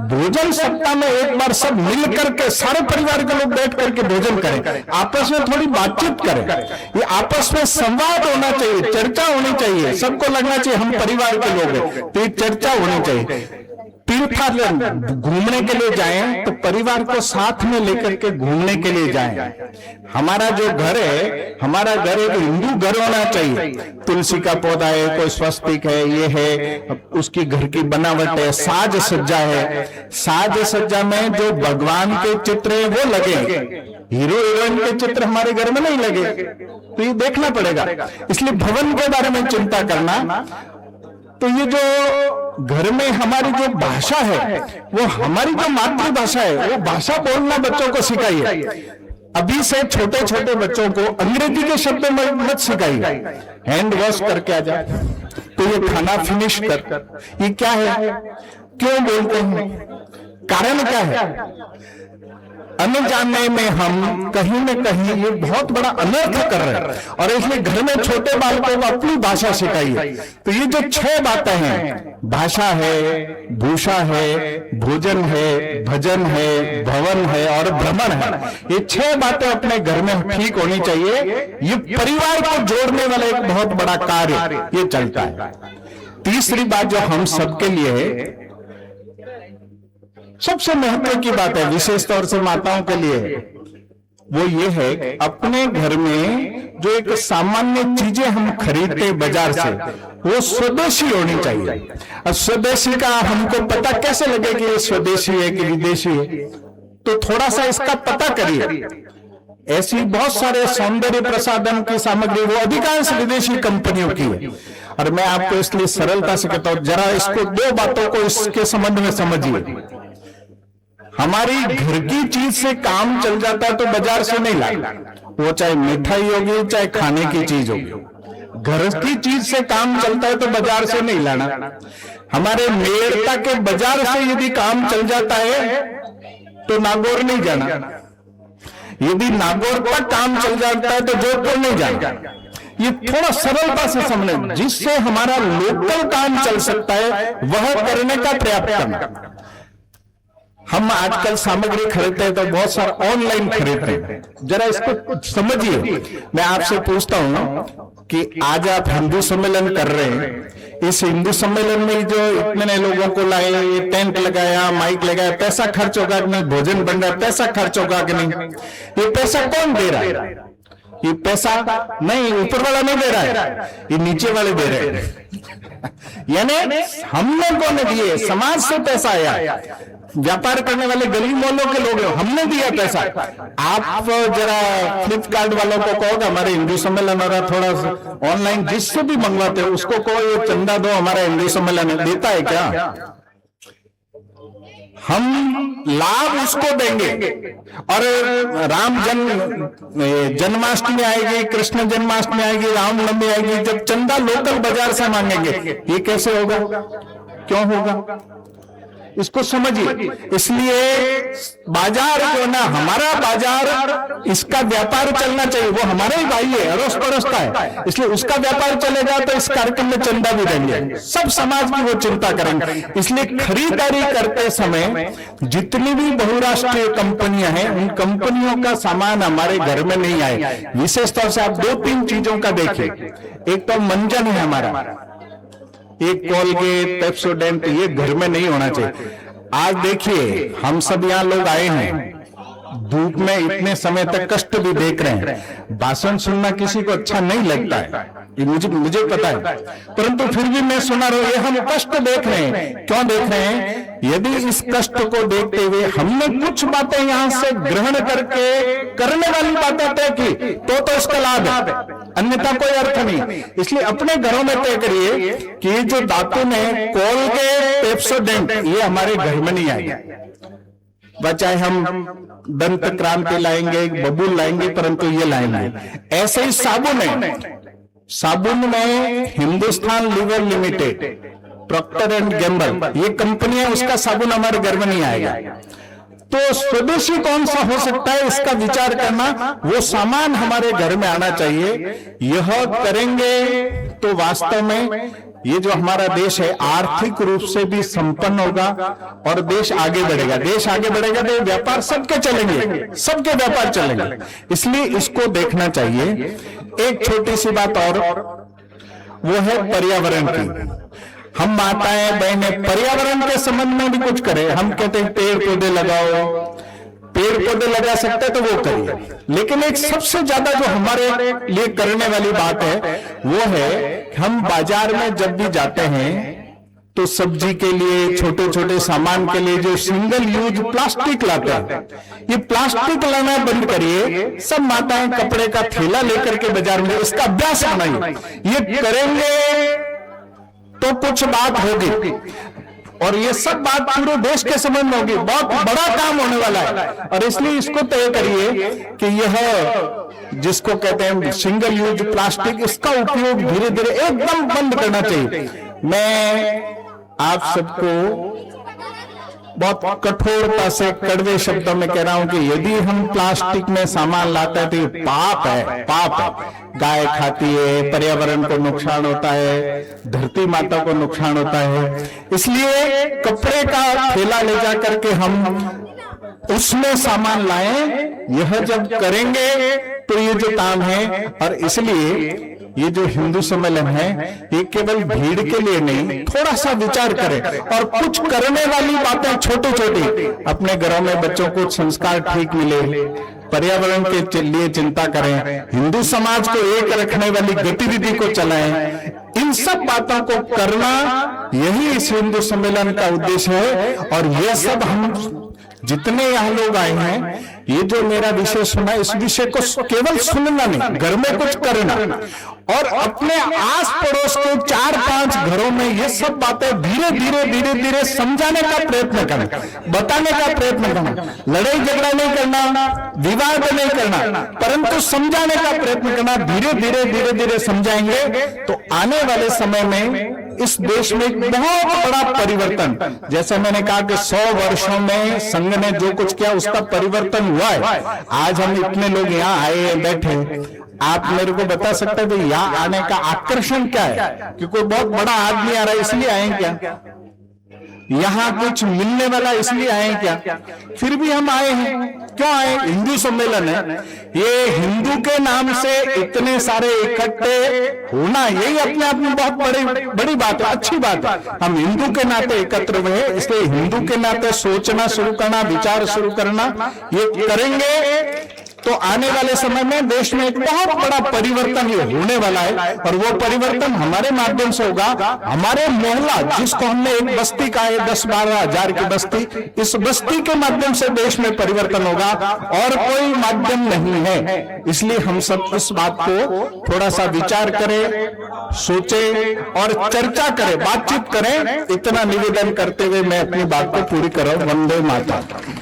भोजन सप्ताह में एक बार सब मिल करके सारे परिवार के लोग बैठ करके भोजन करें, आपस में थोड़ी बातचीत करें, ये आपस में संवाद होना चाहिए, चर्चा होनी चाहिए। सबको लगना हम परिवार के लोग हैं तो ये चर्चा होनी चाहिए। तीर्थाटन घूमने के लिए जाएं तो परिवार को साथ में लेकर के घूमने के लिए जाएं। हमारा जो घर है, हमारा घर एक हिंदू घर होना चाहिए। तुलसी का पौधा है, कोई स्वस्तिक है, ये है, उसकी घर की बनावट है, साज सज्जा है। साज सज्जा में जो भगवान के चित्र है वो लगे, हीरो हीरोइन के चित्र हमारे घर में नहीं लगे, तो ये देखना पड़ेगा। इसलिए भवन के बारे में चिंता करना। तो ये जो घर में हमारी जो भाषा है, वो हमारी जो मातृभाषा है, वो भाषा बोलना बच्चों को सिखाइए। अभी से छोटे छोटे बच्चों को अंग्रेजी के शब्द में मत सिखाइए। हैंड वॉश करके आ जा, तो ये खाना फिनिश कर, ये क्या है, क्यों बोलते हैं, कारण क्या है? अनजाने में हम कहीं न कहीं ये बहुत बड़ा अनर्थ कर रहे हैं। और इसलिए घर में छोटे बालकों को अपनी भाषा सिखाइए। तो ये जो 6 बातें हैं, भाषा है, भूषा है, भोजन है, भजन है, भवन है और भ्रमण है, ये 6 बातें अपने घर में ठीक होनी चाहिए। ये परिवार को जोड़ने वाला एक बहुत बड़ा कार्य ये चलता है। तीसरी बात जो हम सबके लिए सबसे महत्व की बात है, विशेष तौर से माताओं के लिए, वो ये है कि अपने घर में जो एक सामान्य चीजें हम खरीदते बाजार से, वो स्वदेशी होनी चाहिए। और स्वदेशी का हमको पता कैसे लगे कि ये स्वदेशी है कि विदेशी है? तो थोड़ा सा इसका पता करिए। ऐसी बहुत सारे सौंदर्य प्रसाधन की सामग्री वो अधिकांश विदेशी कंपनियों की है। और मैं आपको इसलिए सरलता से कहता हूं, जरा इसको 2 बातों को इसके संबंध में समझिए। हमारी घर की चीज से काम चल जाता है तो बाजार से नहीं लाना, वो चाहे मिठाई होगी चाहे खाने की चीज होगी। घर की चीज से काम चलता है तो बाजार से नहीं लाना। हमारे मेड़ता के बाजार से यदि काम चल जाता है तो नागौर नहीं जाना, यदि नागौर तक काम चल जाता है तो जोधपुर नहीं जाना। ये थोड़ा सरलता से समझें, जिससे हमारा लोकल काम चल सकता है वह करने का प्रयास करना। हम आजकल सामग्री खरीदते हैं तो बहुत सारा ऑनलाइन खरीदते हैं, जरा इसको समझिए। मैं आपसे पूछता हूं कि आज आप हिंदू सम्मेलन कर रहे हैं, इस हिंदू सम्मेलन में जो इतने लोगों को लाए, ये टेंट लगाया, माइक लगाया, पैसा खर्च होगा कि नहीं? भोजन बन रहा है, पैसा खर्च होगा कि नहीं? ये पैसा कौन दे रहा है? ये पैसा नहीं ऊपर वाला नहीं दे रहा है, ये नीचे वाले दे रहे हैं। यानी हमने कौन दिए? समाज से पैसा आया, व्यापार करने वाले गरीब मोहल्लों के लोग, हमने दिया पैसा। आप जरा फ्लिपकार्ट वालों को कहोगे हमारे हिंदू सम्मेलन हो रहा, थोड़ा ऑनलाइन जिससे भी मंगवाते हो उसको कहो ये चंदा दो, हमारा हिंदू सम्मेलन देता है क्या? हम लाभ उसको देंगे। और राम जन्माष्टमी आएगी, कृष्ण जन्माष्टमी आएगी, रामनवमी आएगी, जब चंदा लोकल बाजार से मांगेंगे, ये कैसे होगा? क्यों होगा? इसको समझिए। इसलिए बाजार जो ना, हमारा बाजार, इसका व्यापार चलना चाहिए। वो हमारा ही भाई है, अड़ोस पड़ोस का है, इसलिए उसका व्यापार चलेगा तो इस कार्यक्रम में चंदा भी देंगे, सब समाज की वो चिंता करेंगे। इसलिए खरीदारी करते समय जितनी भी बहुराष्ट्रीय कंपनियां हैं, उन कंपनियों का सामान हमारे घर में नहीं आए। विशेष तौर से आप 2-3 चीजों का देखिए। एक तो मंजन है हमारा, एक कोलगेट, पेप्सोडेंट, ये घर में नहीं होना चाहिए। आज देखिए हम सब यहाँ लोग आए हैं, धूप में इतने समय तक कष्ट भी देख रहे हैं। भाषण सुनना किसी को अच्छा नहीं लगता है, ये मुझे पता है, परंतु फिर भी मैं सुना रहा हूं। ये हम कष्ट देख रहे हैं, क्यों देख रहे हैं? यदि इस कष्ट को देखते हुए हमने कुछ बातें यहां से ग्रहण करके करने वाली बातें तय की तो इसका लाभ है, अन्यथा कोई अर्थ नहीं। इसलिए अपने घरों में तय करिए कि ये जो धातु में कोलगेट, पेप्सोडेंट, ये हमारे घर में नहीं आएगा। चाहे हम दंत क्रांति लाएंगे, बबूल लाएंगे, परंतु ये लाएंगे। ऐसे ही साबुन है, साबुन में Hindustan Lever Limited, Procter and Gamble, ये कंपनी है, उसका साबुन हमारे घर में नहीं आएगा। तो स्वदेशी कौन सा हो सकता है, इसका विचार करना, वो सामान हमारे घर में आना चाहिए। यह करेंगे तो वास्तव में ये जो हमारा देश है आर्थिक रूप से भी संपन्न होगा और देश आगे बढ़ेगा। देश आगे बढ़ेगा तो व्यापार सबके चलेंगे, सबके व्यापार चलेंगे। इसलिए इसको देखना चाहिए। एक छोटी सी बात और, वो है पर्यावरण की। हम माताएं बहनें पर्यावरण के संबंध में भी कुछ करें। हम कहते हैं पेड़ पौधे लगाओ, पेड़ पौधे लगा सकते तो वो करिए, लेकिन एक सबसे ज्यादा जो हमारे लिए करने वाली बात है वो है हम बाजार में जब भी जाते हैं तो सब्जी के लिए, छोटे छोटे सामान के लिए जो सिंगल यूज प्लास्टिक लाते हैं, ये प्लास्टिक लाना बंद करिए। सब माताएं कपड़े का थैला लेकर के बाजार में, इसका अभ्यास बनाइए। ये करेंगे तो कुछ बात होगी और ये सब बात पूरे देश के संबंध में होगी। बहुत बड़ा काम होने वाला है और इसलिए इसको तय करिए कि यह जिसको कहते हैं सिंगल यूज प्लास्टिक, इसका उपयोग धीरे धीरे एकदम बंद करना चाहिए। मैं आप सबको बहुत कठोरता से कड़वे शब्दों में कह रहा हूं कि यदि हम प्लास्टिक में सामान लाते हैं तो ये पाप है, पाप है। गाय खाती है, पर्यावरण को नुकसान होता है, धरती माता को नुकसान होता है। इसलिए कपड़े का थैला ले जा करके हम उसमें सामान लाएं। यह जब करेंगे तो ये जो काम है, और इसलिए ये जो हिंदू सम्मेलन है ये केवल भीड़ के लिए नहीं, थोड़ा सा विचार करें और कुछ करने वाली बातें छोटी छोटी अपने घरों में बच्चों को संस्कार ठीक मिले, पर्यावरण के लिए चिंता करें, हिंदू समाज को एक रखने वाली गतिविधि को चलाएं। इन सब बातों को करना यही इस हिंदू सम्मेलन का उद्देश्य है। और यह सब हम जितने यहाँ लोग आए हैं, ये जो मेरा विषय सुना, इस विषय को केवल सुनना नहीं, घर में कुछ करना और अपने आस पड़ोस के 4-5 घरों में ये सब बातें धीरे धीरे समझाने का प्रयत्न करना, बताने का प्रयत्न करना। लड़ाई झगड़ा नहीं करना, विवाद नहीं करना, परंतु समझाने का प्रयत्न करना। धीरे धीरे समझाएंगे तो आने वाले समय में इस देश में एक बहुत बड़ा परिवर्तन, जैसे मैंने कहा कि 100 वर्षों में संघ ने जो कुछ किया उसका परिवर्तन हुआ है। आज हम इतने लोग यहाँ आए हैं, बैठे, आप मेरे को बता सकते हैं कि यहाँ आने का आकर्षण क्या है? कि कोई बहुत बड़ा आदमी आ रहा है इसलिए आए क्या? यहाँ कुछ मिलने वाला इसलिए आए क्या? फिर भी हम आए हैं। क्यों आए? हिंदू सम्मेलन है। ये हिंदू के नाम से इतने सारे इकट्ठे होना, यही अपने आप में बहुत बड़ी बात है, अच्छी बात है। हम हिंदू के नाते एकत्र हुए, इसलिए हिंदू के नाते सोचना शुरू करना, विचार शुरू करना, ये करेंगे तो आने वाले समय में देश में एक बहुत बड़ा परिवर्तन ये होने वाला है। और वो परिवर्तन हमारे माध्यम से होगा। हमारे मोहल्ला, जिसको हमने एक बस्ती का है, 10-12 हजार की बस्ती, इस बस्ती के माध्यम से देश में परिवर्तन होगा और कोई माध्यम नहीं है। इसलिए हम सब इस बात को थोड़ा सा विचार करें, सोचें और चर्चा करें, बातचीत करें। इतना निवेदन करते हुए मैं अपनी बात को पूरी कर रहा हूं। वंदे मातरम।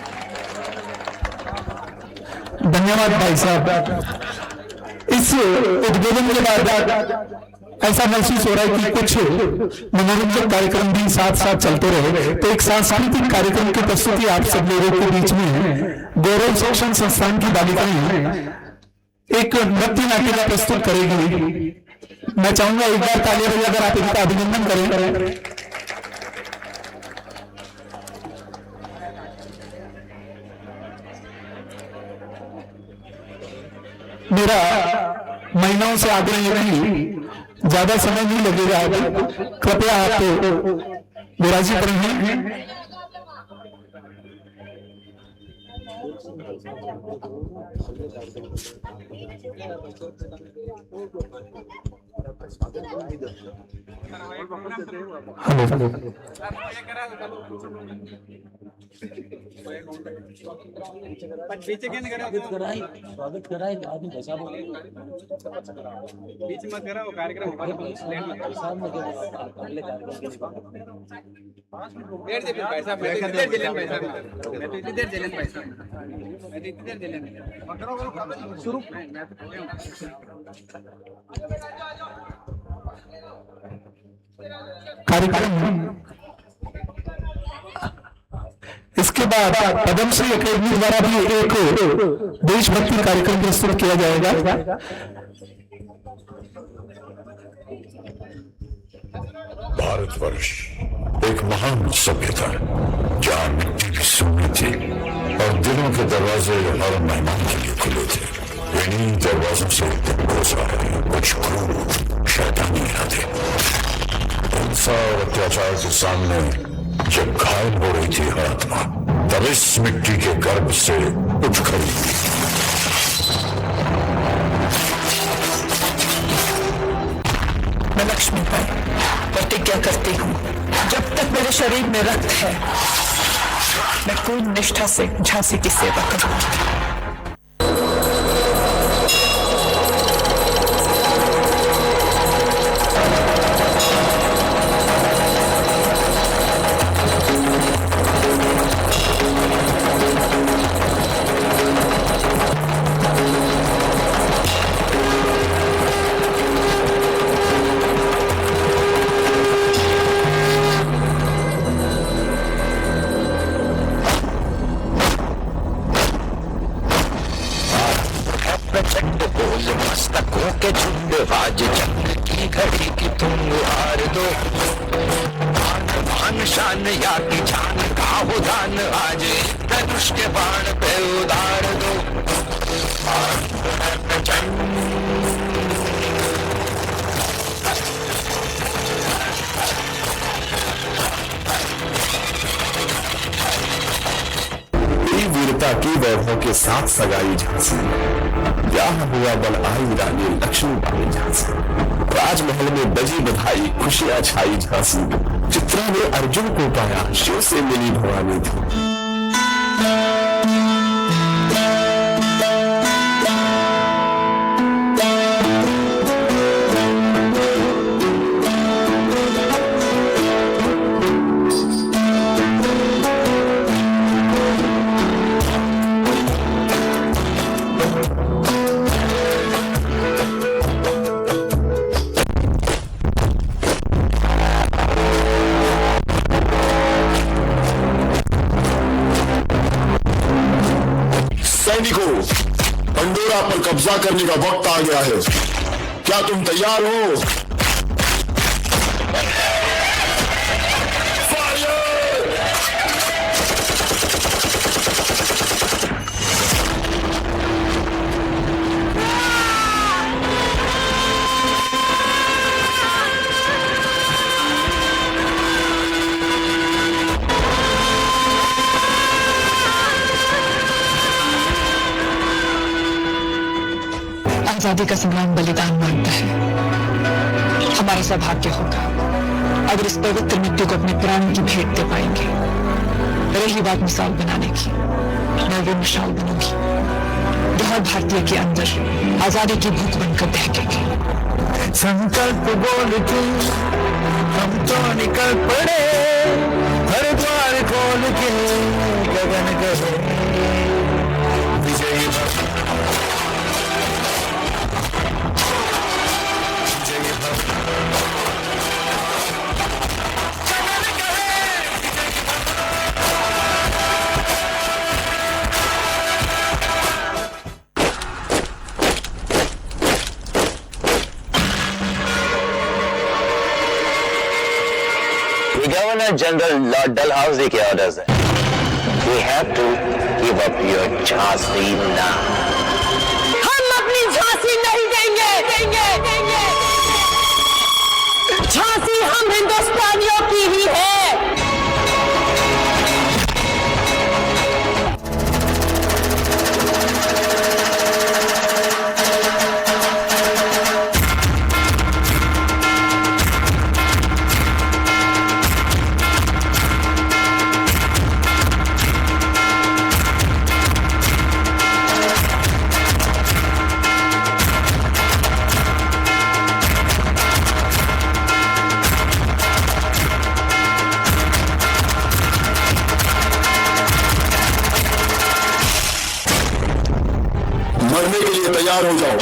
धन्यवाद भाई साहब। इस उद्बोधन के बाद ऐसा महसूस हो रहा है कि कुछ मनोरंजन कार्यक्रम भी साथ साथ चलते रहे, तो एक सांस्कृतिक कार्यक्रम की प्रस्तुति आप सब लोगों के बीच में है। गौरव शिक्षण संस्थान की बालिकाएं एक नृत्य नाटिका प्रस्तुत करेगी। मैं चाहूंगा एक बार तालियां बजाकर आप इनका अभिनंदन करें। मेरा महीनों से आग्रह है कि ज्यादा समय नहीं लगेगा, कृपया आप विराजी करेंगे। हेलो हेलो पीछे क्या नहीं करा स्वागत करा है आदमी पैसा बोल बीच मत करा वो कार्यक्रम हमारे साथ में अगले देर दे पैसा मैं तो इतनी देर पैसा मैं तो इतनी देर पैसा मैं तो इतनी देर शुरू कार्यक्रम इसके बाद पद्मश्री अकेडमी द्वारा भी एक देशभक्ति कार्यक्रम प्रस्तुत किया जाएगा। भारतवर्ष एक महान सभ्यता जहाँ मिट्टी की सोनी थी और दिलों के दरवाजे हर मेहमान के लिए खुले थे। इन्हीं दरवाजों से घुसा है कुछ क्रूर शैतानी थे। हिंसा और अत्याचार के सामने जब घायल हो रही थी आत्मा, तब इस मिट्टी के गर्भ से उठ खड़ी। मैं लक्ष्मीबाई प्रतिज्ञा करती हूँ, जब तक मेरे शरीर में रक्त है मैं पूर्ण निष्ठा से झांसी की सेवा करूंगी। मस्तकों के झुंड आज जंग की घड़ी की तुम हार दो। आन शान या की जान का हो दान आज धनुष के बाण पे उतार दो। वीरता की वैभव के साथ सगाई झांसी, ब्याह हुआ बल आई रानी लक्ष्मीबाई झांसी। राजमहल में बजी बधाई खुशियां छाई झांसी में। चित्रा ने अर्जुन को पाया शिव से मिली भवानी थी। सैनिकों, पंडोरा पर कब्जा करने का वक्त आ गया है। क्या तुम तैयार हो? आजादी का संग्राम बलिदान मांगता है। हमारा सौभाग्य होगा अगर इस पवित्र मिट्टी को अपने प्राण की भेंट दे पाएंगे। रही बात मिसाल बनाने की, मैं वो मिसाल बनूंगी जो हर भारतीय के अंदर आजादी की भूख बनकर दहकेगी। संकल्प बोल के हम तो निकल पड़े, हर द्वार खोल के गगन गए विजयी भव। Governor General Lord Dalhousie के orders है। We have to give up your Jhansi now. हम अपनी झांसी नहीं देंगे। झांसी हम हिंदुस्तानियों की ही है। करने के लिए तैयार हो जाओ।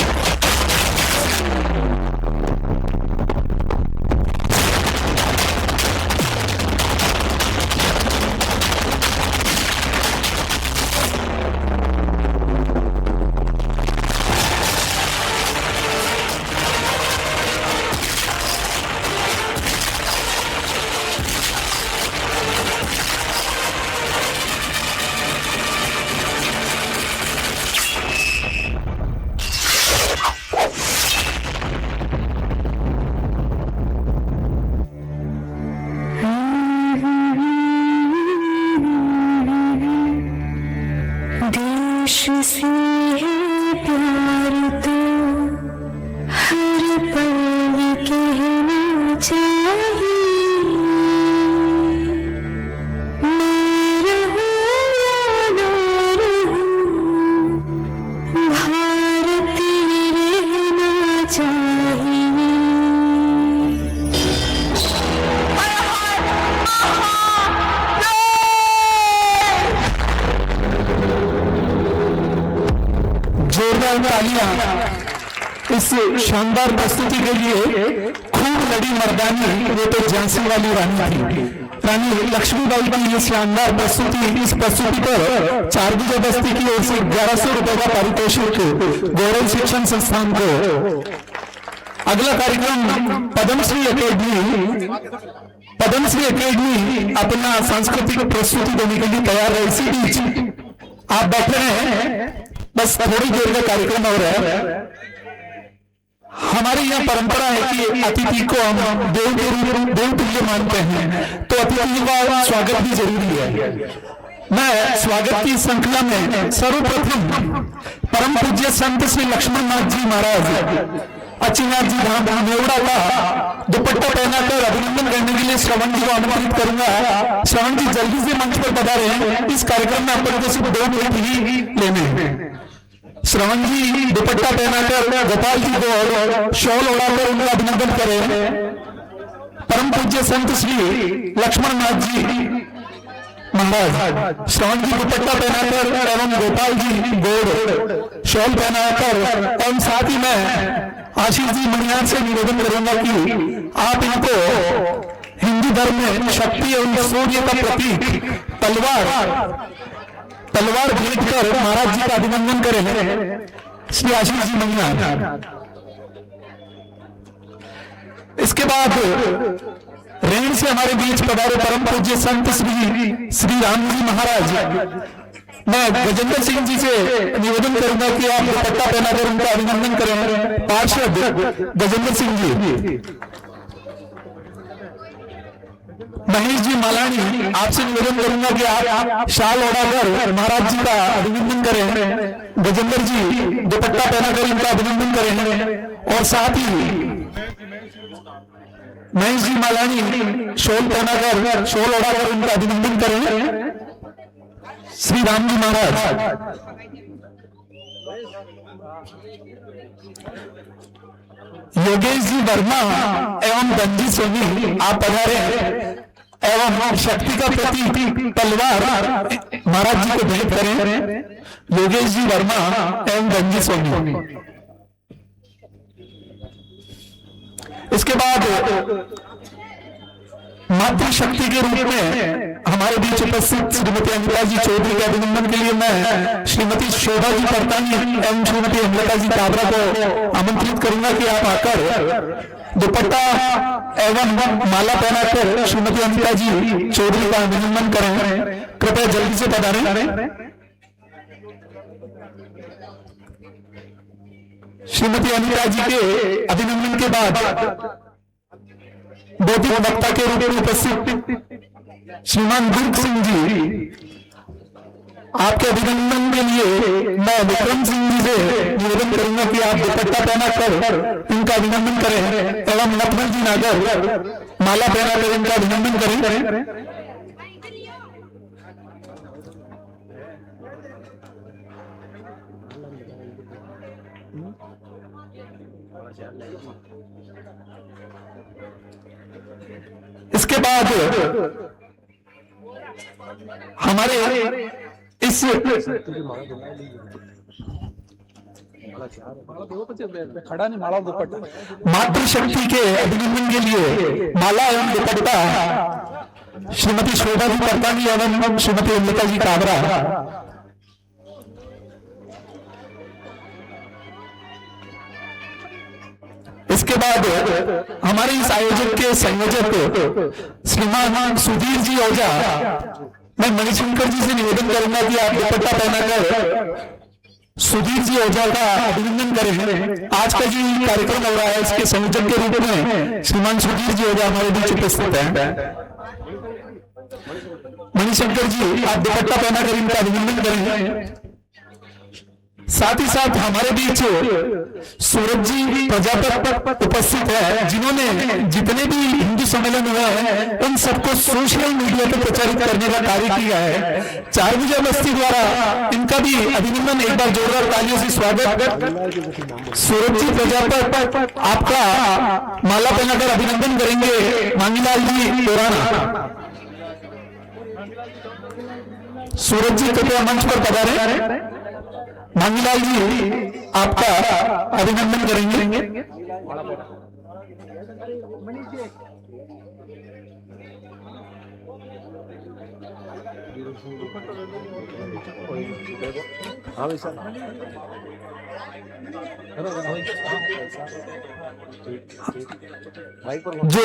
इस शानदार प्रस्तुति के लिए खूब लड़ी मर्दानी, वो तो झांसी वाली रानी थी, रानी लक्ष्मीबाई की ये शानदार प्रस्तुति। इस प्रस्तुति पर चारभुजा बस्ती की ओर से 1100 रुपए का पारितोषिक गौरव शिक्षण संस्थान को। अगला कार्यक्रम पद्मश्री अकेडमी अपना सांस्कृतिक प्रस्तुति देने के लिए तैयार है। इसी बीच आप बैठे हैं, बस थोड़ी देर का कार्यक्रम हो रहा है। हमारी यह परंपरा है कि अतिथि को हम देव तुल्य मानते हैं, तो अतिथि का स्वागत भी जरूरी है। मैं स्वागत की श्रृंखला में सर्वप्रथम परम पूज्य संत श्री लक्ष्मण नाथ जी महाराज अचिनाथ जी धाम मेवड़ा का दुपट्टा पहनाकर अभिनंदन करने के लिए श्रवण जी को आमंत्रित करूंगा। श्रवण जी जल्दी से मंच पर पधारे हैं। इस कार्यक्रम में अपन को सिर्फ 2 मिनट ही लेने हैं। श्रवण जी दुपट्टा पहनाकर गोपाल जी को शॉल ओढ़ाकर उनका अभिनंदन करें। परम पूज्य संत श्री लक्ष्मण नाथ जी महाराज श्रवण जी दुपट्टा पहनाकर एवं गोपाल जी गोड़ शॉल पहनाकर, एवं साथ ही मैं आशीष जी मनियार से निवेदन करूंगा कि आप इनको हिंदू धर्म में शक्ति एवं सूर्य का प्रतीक तलवार भेंट कर महाराज जी का अभिनंदन करें। श्री आशीष जी मनियार। इसके बाद रेण से हमारे बीच पधारे परम पूज्य संत श्री राम जी महाराज। मैं गजेंद्र सिंह जी से निवेदन करूंगा कि आप दुपट्टा पहनाकर उनका अभिनंदन करें। पार्षद गजेंद्र सिंह जी। महेश जी मालानी, आपसे निवेदन करूंगा कि आप शाल ओढ़ाकर महाराज जी का अभिनंदन करें। गजेंद्र जी दुपट्टा पहनाकर इनका अभिनंदन करें। और साथ ही महेश जी मालानी शॉल पहनाकर शॉल ओढ़ाकर उनका अभिनंदन करें। श्री राम जी महाराज। योगेश जी वर्मा एवं धनजी सोनी आप पधारे एवं शक्ति का प्रतीक तलवार महाराज जी को भेंट करें। योगेश जी वर्मा एवं धनजी सोनी। इसके बाद मातृशक्ति के रूप में हमारे बीच उपस्थित श्रीमती अमृता जी चौधरी के अभिनंदन के लिए मैं श्रीमती शोभा जी परतानी एवं श्रीमती अमृता जी काबरा को आमंत्रित करूंगा कि आप आकर दुपट्टा एवं माला पहनाकर श्रीमती अमृता जी चौधरी का अभिनंदन करें। कृपया जल्दी से पधारें। श्रीमती अमृता जी के अभिनंदन के बाद बौद्धिक वक्ता के रूप में उपस्थित श्रीमान दुर्ग सिंह जी, आपके अभिनंदन के लिए मैं विक्रम सिंह जी से निवेदन करूंगा कि आप दुपट्टा पहनाकर इनका अभिनंदन करें एवं लक्ष्मण जी नागर माला पहनाकर इनका अभिनंदन करें। इसके बाद हमारे इस खड़ा नहीं माला दुपट्टा मातृशक्ति के अभिनंदन के लिए माला एवं दुपट्टा श्रीमती शोभा जी परतानी एवं श्रीमती अमृता जी काबरा। इसके बाद हमारे इस आयोजन के संयोजक श्रीमान सुधीर जी ओझा, मैं मणिशंकर जी से निवेदन करूंगा कि आप दुपट्टा पहनाकर सुधीर जी ओझा का अभिनंदन करें। आज का जो कार्यक्रम हो रहा है इसके संयोजक के रूप में श्रीमान सुधीर जी ओझा हमारे बीच उपस्थित हैं। मणिशंकर जी आप दुपट्टा पहनाकर इनका अभिनंदन करें। साथ ही साथ हमारे बीच सूरज जी प्रजापत उपस्थित है, जिन्होंने जितने भी हिंदू सम्मेलन हुए हैं उन सबको सोशल मीडिया पर प्रचारित करने का कार्य किया है। चारभुजा बस्ती द्वारा इनका भी अभिनंदन, एक बार जोरदार तालियों से स्वागत। सूरज जी प्रजापत आपका माला पहनाकर अभिनंदन करेंगे मांगीलाल जी तोराना। सूरज जी कृपया मंच पर पधारें। मांगीलाल जी आपका अभिनंदन करेंगे। जो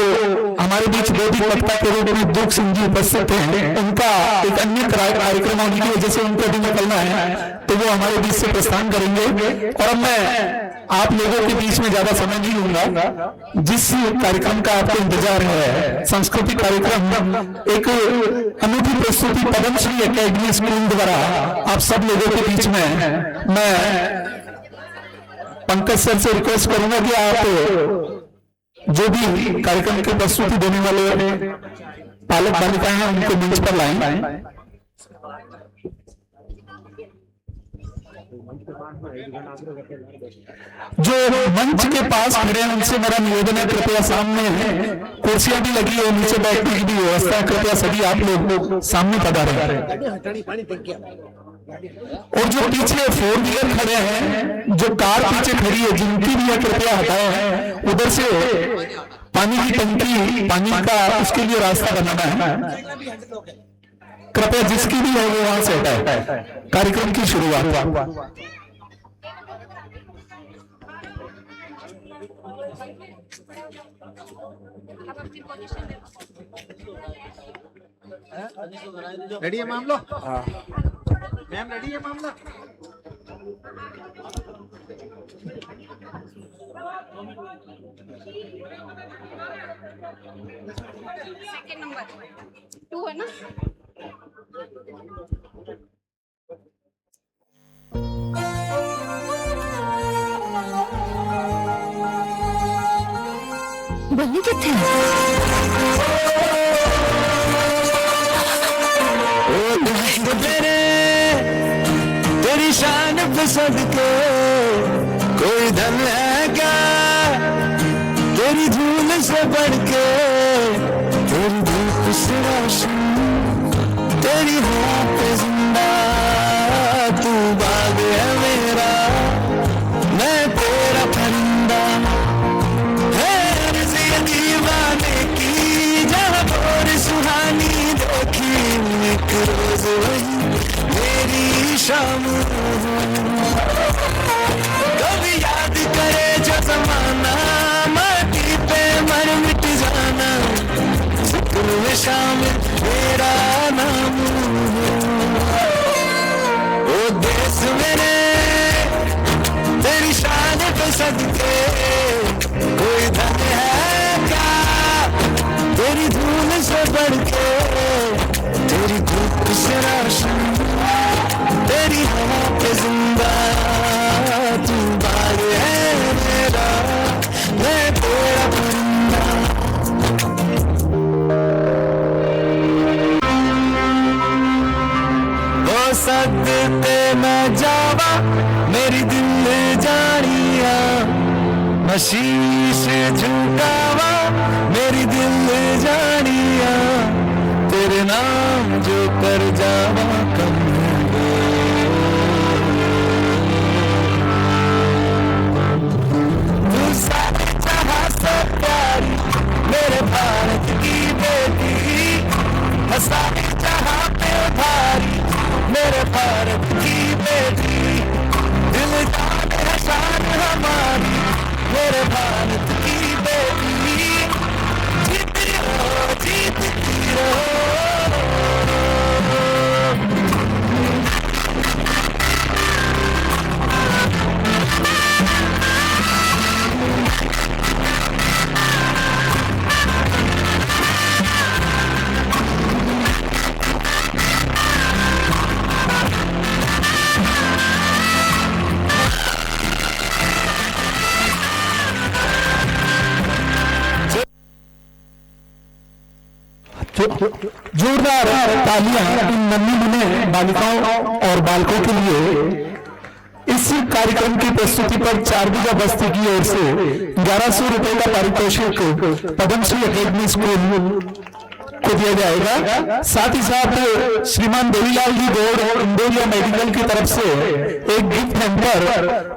हमारे बीच बोधि वक्ता के रूप में दुख सिंह जी उपस्थित हैं, उनका एक अन्य कार्यक्रम होने की वजह से उनको भी निकलना है, तो वो हमारे बीच से प्रस्थान करेंगे। और अब मैं आप लोगों के बीच में ज्यादा समय नहीं लूंगा। जिस कार्यक्रम का आपको इंतजार है, सांस्कृतिक कार्यक्रम, एक अनूठी प्रस्तुति पद्मश्री एकेडमी स्कूल द्वारा आप सब लोगों के बीच में मैं पंकज सर से रिक्वेस्ट करूंगा कि आप जो भी कार्यक्रम की प्रस्तुति देने वाले पालक बालिकाएं हैं उनको मंच पर लाएं। जो मंच के पास खड़े हैं उनसे मेरा निवेदन है, कृपया सामने कुर्सियां भी लगी है, नीचे बैठने की भी व्यवस्था है, कृपया सभी आप लोग सामने पधारें। और जो पीछे 4 व्हीलर खड़े हैं, जो कार पीछे खड़ी है, जिनकी भी है कृपया हटाए हैं। उधर से पानी की टंकी, पानी का उसके लिए रास्ता बनाना है, कृपया जिसकी भी है वो वहां से हटाए। कार्यक्रम की शुरुआत रेडी है मामला? मैम रेडी है मामला? सेकंड नंबर 2 है ना? बल्ली कितने तेरी शान पसंद के कोई धन है क्या, तेरी धूल से बढ़ के, तेरी धूप से रोशन, तेरी हवा पे जिंदा, तू बाग है मेरा, मैं तेरा परिंदा। है अर्ज़ ये दीवाने की, जहाँ और सुहानी देखी, एक रोज वही मेरी शाम। कभी याद करे जो जमाना, माटी पे मर मिट जाना, जिक्र में शामिल मेरा नाम। ओ देश मेरे तेरी शान पे सदके, कोई धन है क्या, तेरी धूल से बढ़ के, तेरी धूप से रोशन, तेरी हवा पे जिंदा, तू बाग है मेरा, मैं तेरा परिंदा। हो सकते मैं जावा मेरी दिल जानिया, मैं शीश झुकावा मेरी दिल जानिया, तेरे नाम जो कर जावा कम जोरदार तालियां इन नन्ही मुन्ने बालिकाओं और बालकों के लिए। इस कार्यक्रम की प्रस्तुति पर 4 बीघा बस्ती की ओर से 1100 रुपए का पारितोषिक पद्मश्री एकेडमी स्कूल को दिया जाएगा। साथ ही साथ श्रीमान देवीलाल जी गौड़ इंडोरिया मेडिकल की तरफ से एक गिफ्ट हैम्पर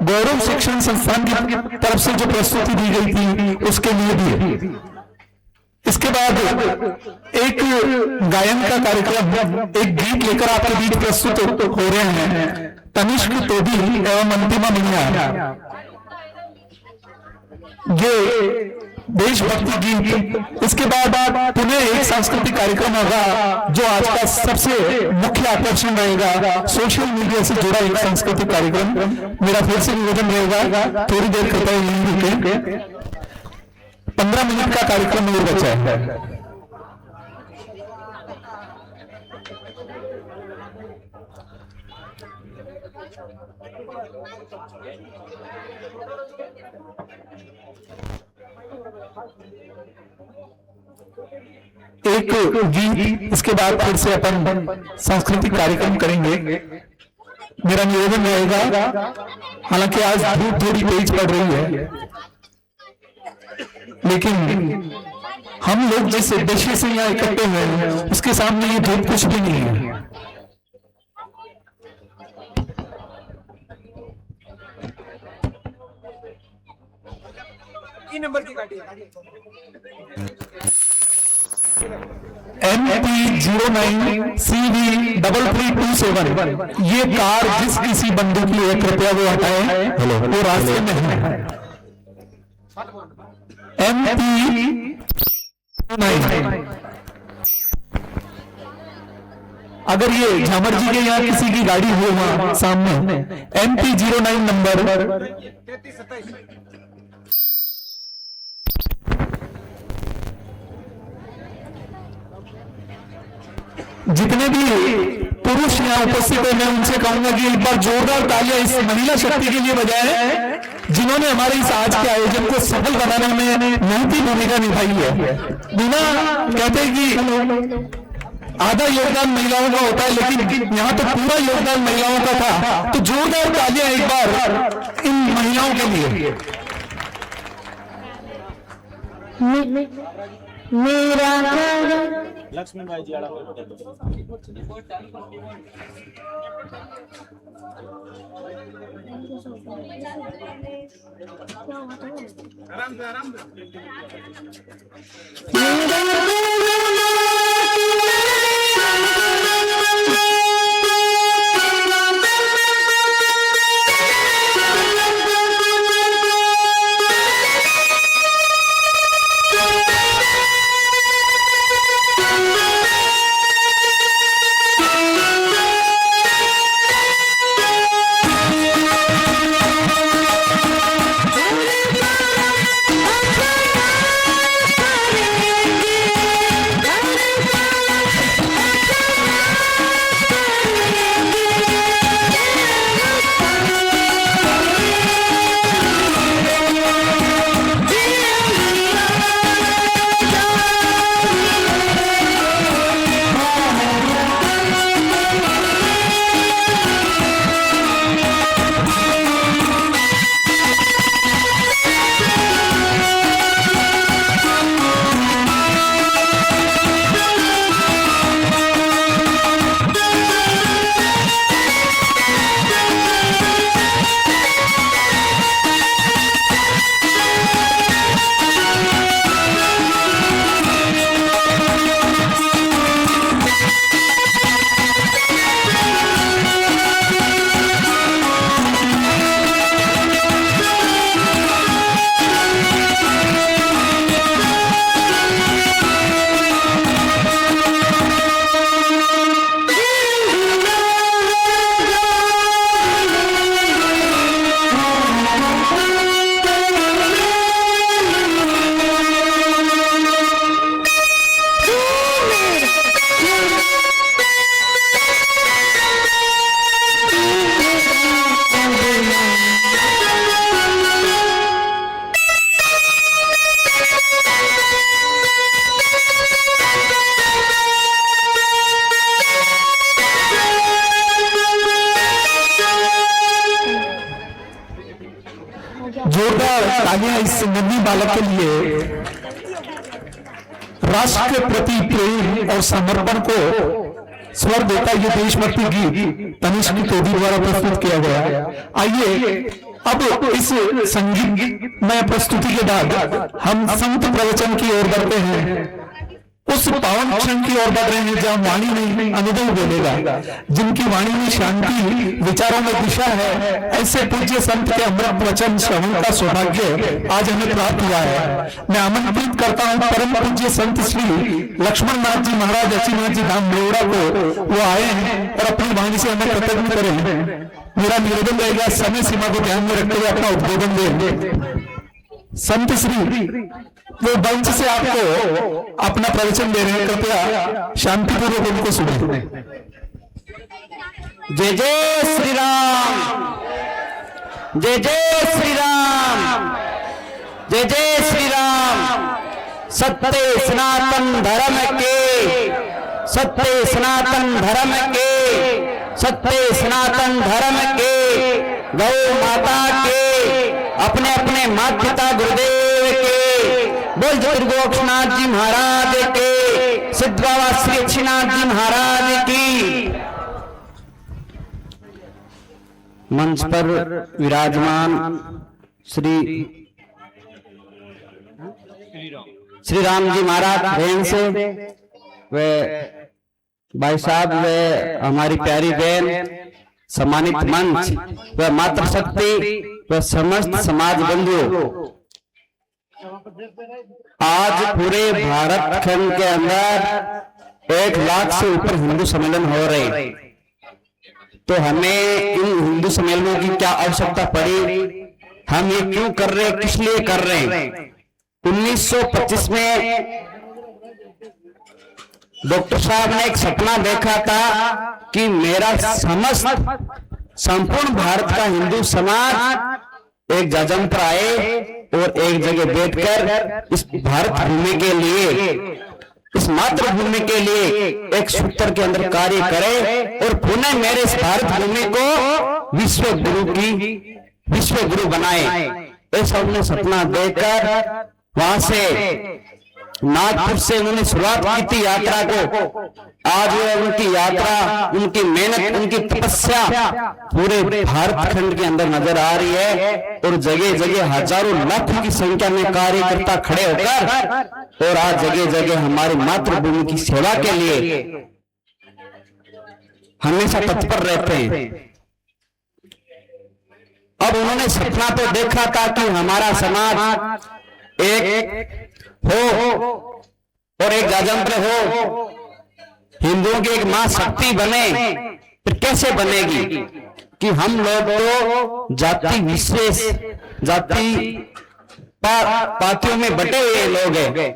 गौरव शिक्षण संस्थान की तरफ से जो प्रस्तुति दी गई थी उसके लिए भी। इसके बाद एक गायन का कार्यक्रम, एक गीत लेकर आपके बीच प्रस्तुत हो रहे हैं तनिष्क तोबी एवं अंतिमा मिया। ये देशभक्ति गीत। इसके बाद पुनः एक सांस्कृतिक कार्यक्रम होगा जो आज का सबसे मुख्य आकर्षण रहेगा, सोशल मीडिया से जुड़ा एक सांस्कृतिक कार्यक्रम। मेरा फिर से निवेदन रहेगा थोड़ी देर कृपया यहीं रुके, 15 मिनट का कार्यक्रम और बचा है। एक गीत, इसके बाद फिर से अपन सांस्कृतिक कार्यक्रम करेंगे। मेरा निवेदन रहेगा, हालांकि आज धूप थोड़ी तेज पड़ रही है, लेकिन हम लोग जिस उद्देश्य से यहाँ इकट्ठे हुए हैं उसके सामने ये धूप कुछ भी नहीं है। नंबर की गाड़ी MP09CV3327 ये कार जिस किसी बंधु की है कृपया वो हटाए, वो रास्ते में है। MP09 अगर ये झामर जी के यहाँ किसी की गाड़ी हो वहां सामने, MP09 नंबर जितने भी पुरुष यहाँ उपस्थित हैं मैं उनसे कहूंगा कि एक बार जोरदार तालियां इस महिला शक्ति के लिए बजाएं जिन्होंने हमारे इस आज के आयोजन को सफल बनाने में महती भूमिका निभाई है। बिना कहते कि आधा योगदान महिलाओं का होता है, लेकिन यहाँ तो पूरा योगदान महिलाओं का था, तो जोरदार तालियां एक बार इन महिलाओं के लिए। मेरा लक्ष्मी भाई जी आराम से आराम जोरदार तालियां इस नन्ही बालक के लिए। राष्ट्र के प्रति प्रेम और समर्पण को स्वर देता ये देशभक्ति गीत तनिष्क तोदी द्वारा प्रस्तुत किया गया। आइए अब इस संगीतमय प्रस्तुति के बाद हम संत प्रवचन की ओर बढ़ते हैं, उस पावन क्षण की ओर बढ़ रहे हैं जहां वाणी में अनुभव बोलेगा, जिनकी वाणी में शांति, विचारों में दिशा है। ऐसे पूज्य संत के अमृत वचन श्रवण का सौभाग्य आज हमें प्राप्त हुआ है। मैं आमंत्रित करता हूं परम पूज्य संत श्री लक्ष्मण नाथ जी महाराज अचीनाथ जी धाम मेवड़ा को, वो आए हैं और अपनी वाणी से हमें कृतज्ञ करें। मेरा निवेदन रहेगा समय सीमा को ध्यान में रखते हुए अपना उद्बोधन दें। संत श्री वो मंच से आपको अपना प्रवचन दे रहे हैं, कृपया शांतिपूर्वक उनको सुने। जय जय श्री राम, जय जय श्री राम, जय जय श्री राम। सत्य सनातन धर्म के, सत्य सनातन धर्म के, सत्य सनातन धर्म के, गौ माता के, अपने अपने माता पिता गुरुदेव के, बोल जय गोरक्षनाथ जी महाराज के, सिद्ध बाबा श्री अच्छीनाथ जी महाराज की। मंच पर विराजमान श्री राम जी महाराज बहन से वे भाई साहब, वे हमारी प्यारी बहन, सम्मानित मंच, व मातृशक्ति, व समस्त समाज बंधुओं, आज पूरे भारत खंड के अंदर 1 लाख से ऊपर हिंदू सम्मेलन हो रहे हैं। तो हमें इन हिंदू सम्मेलनों की क्या आवश्यकता पड़ी, हम ये क्यों कर रहे हैं, किस लिए कर रहे हैं। 1925 में डॉक्टर साहब ने एक सपना देखा था कि मेरा समस्त संपूर्ण भारत का हिंदू समाज एक जजम पर आए और एक जगह बैठकर इस भारत भूमि के लिए, इस मातृभूमि के लिए एक सूत्र के अंदर कार्य करे और पुनः मेरे इस भारत भूमि को विश्व गुरु बनाए। ऐसा उन्होंने सपना देखकर वहां से नागपुर से उन्होंने शुरुआत की थी यात्रा को। आज उनकी यात्रा, उनकी मेहनत, उनकी तपस्या पूरे भारत खंड के अंदर नजर आ रही है और जगह जगह हजारों लाखों की संख्या में कार्यकर्ता खड़े होकर और आज जगह जगह हमारी मातृभूमि की सेवा के लिए हमेशा तत्पर रहते हैं। अब उन्होंने सपना तो देखा था कि हमारा समाज एक हो और एक जाजंत्र हो, हिंदुओं की एक मां शक्ति बने। फिर कैसे बनेगी कि हम लोग तो जाति विशेष, जाति पातियों में बटे हुए लोग हैं।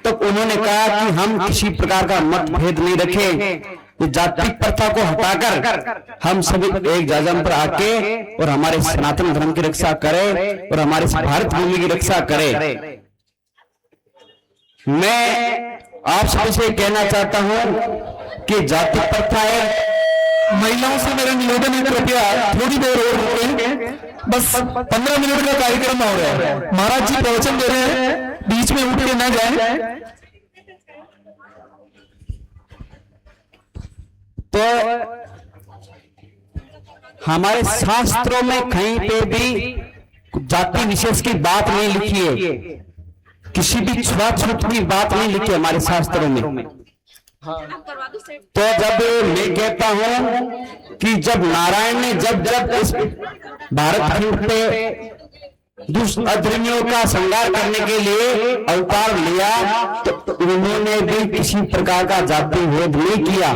तो उन्होंने कहा कि हम किसी प्रकार का मतभेद नहीं रखें, जाति प्रथा को हटाकर हम सभी एक जाजम पर आके और हमारे सनातन धर्म की रक्षा करें और हमारे भारत भूमि की रक्षा करें। मैं आप सभी से कहना चाहता हूं कि जाति प्रथा है। महिलाओं से मेरा निवेदन है, कृपया थोड़ी देर और रुकें, बस 15 मिनट का कार्यक्रम हो रहा है। महाराज जी प्रवचन दे रहे हैं, बीच में उठ के ना जाए। तो हमारे शास्त्रों में कहीं पे भी जाति विशेष की बात नहीं लिखी है, किसी भी छुआछूत की बात नहीं लिखी हमारे शास्त्रों में। तो जब मैं कहता हूं कि जब नारायण ने जब इस भारत खंड पे दुष्ट अधर्मियों का संहार करने के लिए अवतार लिया, तो उन्होंने भी किसी प्रकार का जाति भेद नहीं किया।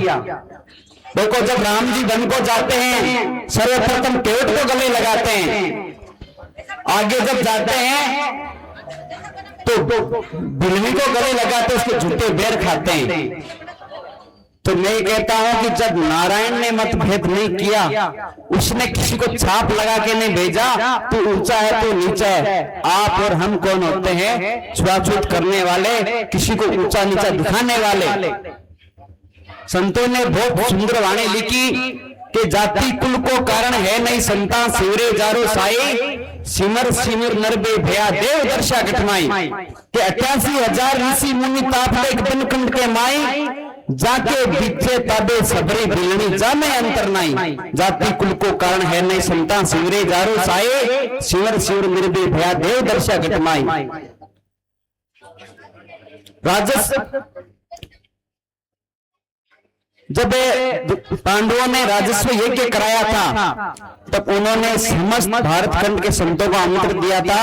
देखो, जब राम जी वन को जाते हैं सर्वप्रथम केवट को गले लगाते हैं, आगे जब जाते हैं तो बिल्ली को गले लगाते, उसके जूते बेर खाते हैं। तो मैं कहता हूं कि जब नारायण ने मतभेद नहीं किया, उसने किसी को छाप लगा के नहीं भेजा, तो ऊंचा है तो नीचा है। आप और हम कौन होते हैं? छुआछूत करने वाले, किसी को ऊंचा नीचा दिखाने वाले। संतों ने बहुत सुंदर वाणी लिखी कि जाति कुल को कारण है नहीं संता, सिवरे जारो साई, सिमर सिमर नरबे भया देव दर्शा गठमाई के 88,000 ऋषि मुनि ताप बनखंड के माई जाके बीचे ताबे सबरी बिलनी जामे अंतर नाई जाति कुल को कारण है नहीं संता सिमरे जारो साए सिमर सिमर नरबे भया देव दर्शा गठमाई। राजस्व जब पांडवों ने राजस्व यज्ञ कराया था तब उन्होंने समस्त भारत खंड के संतों को आमंत्रित दिया था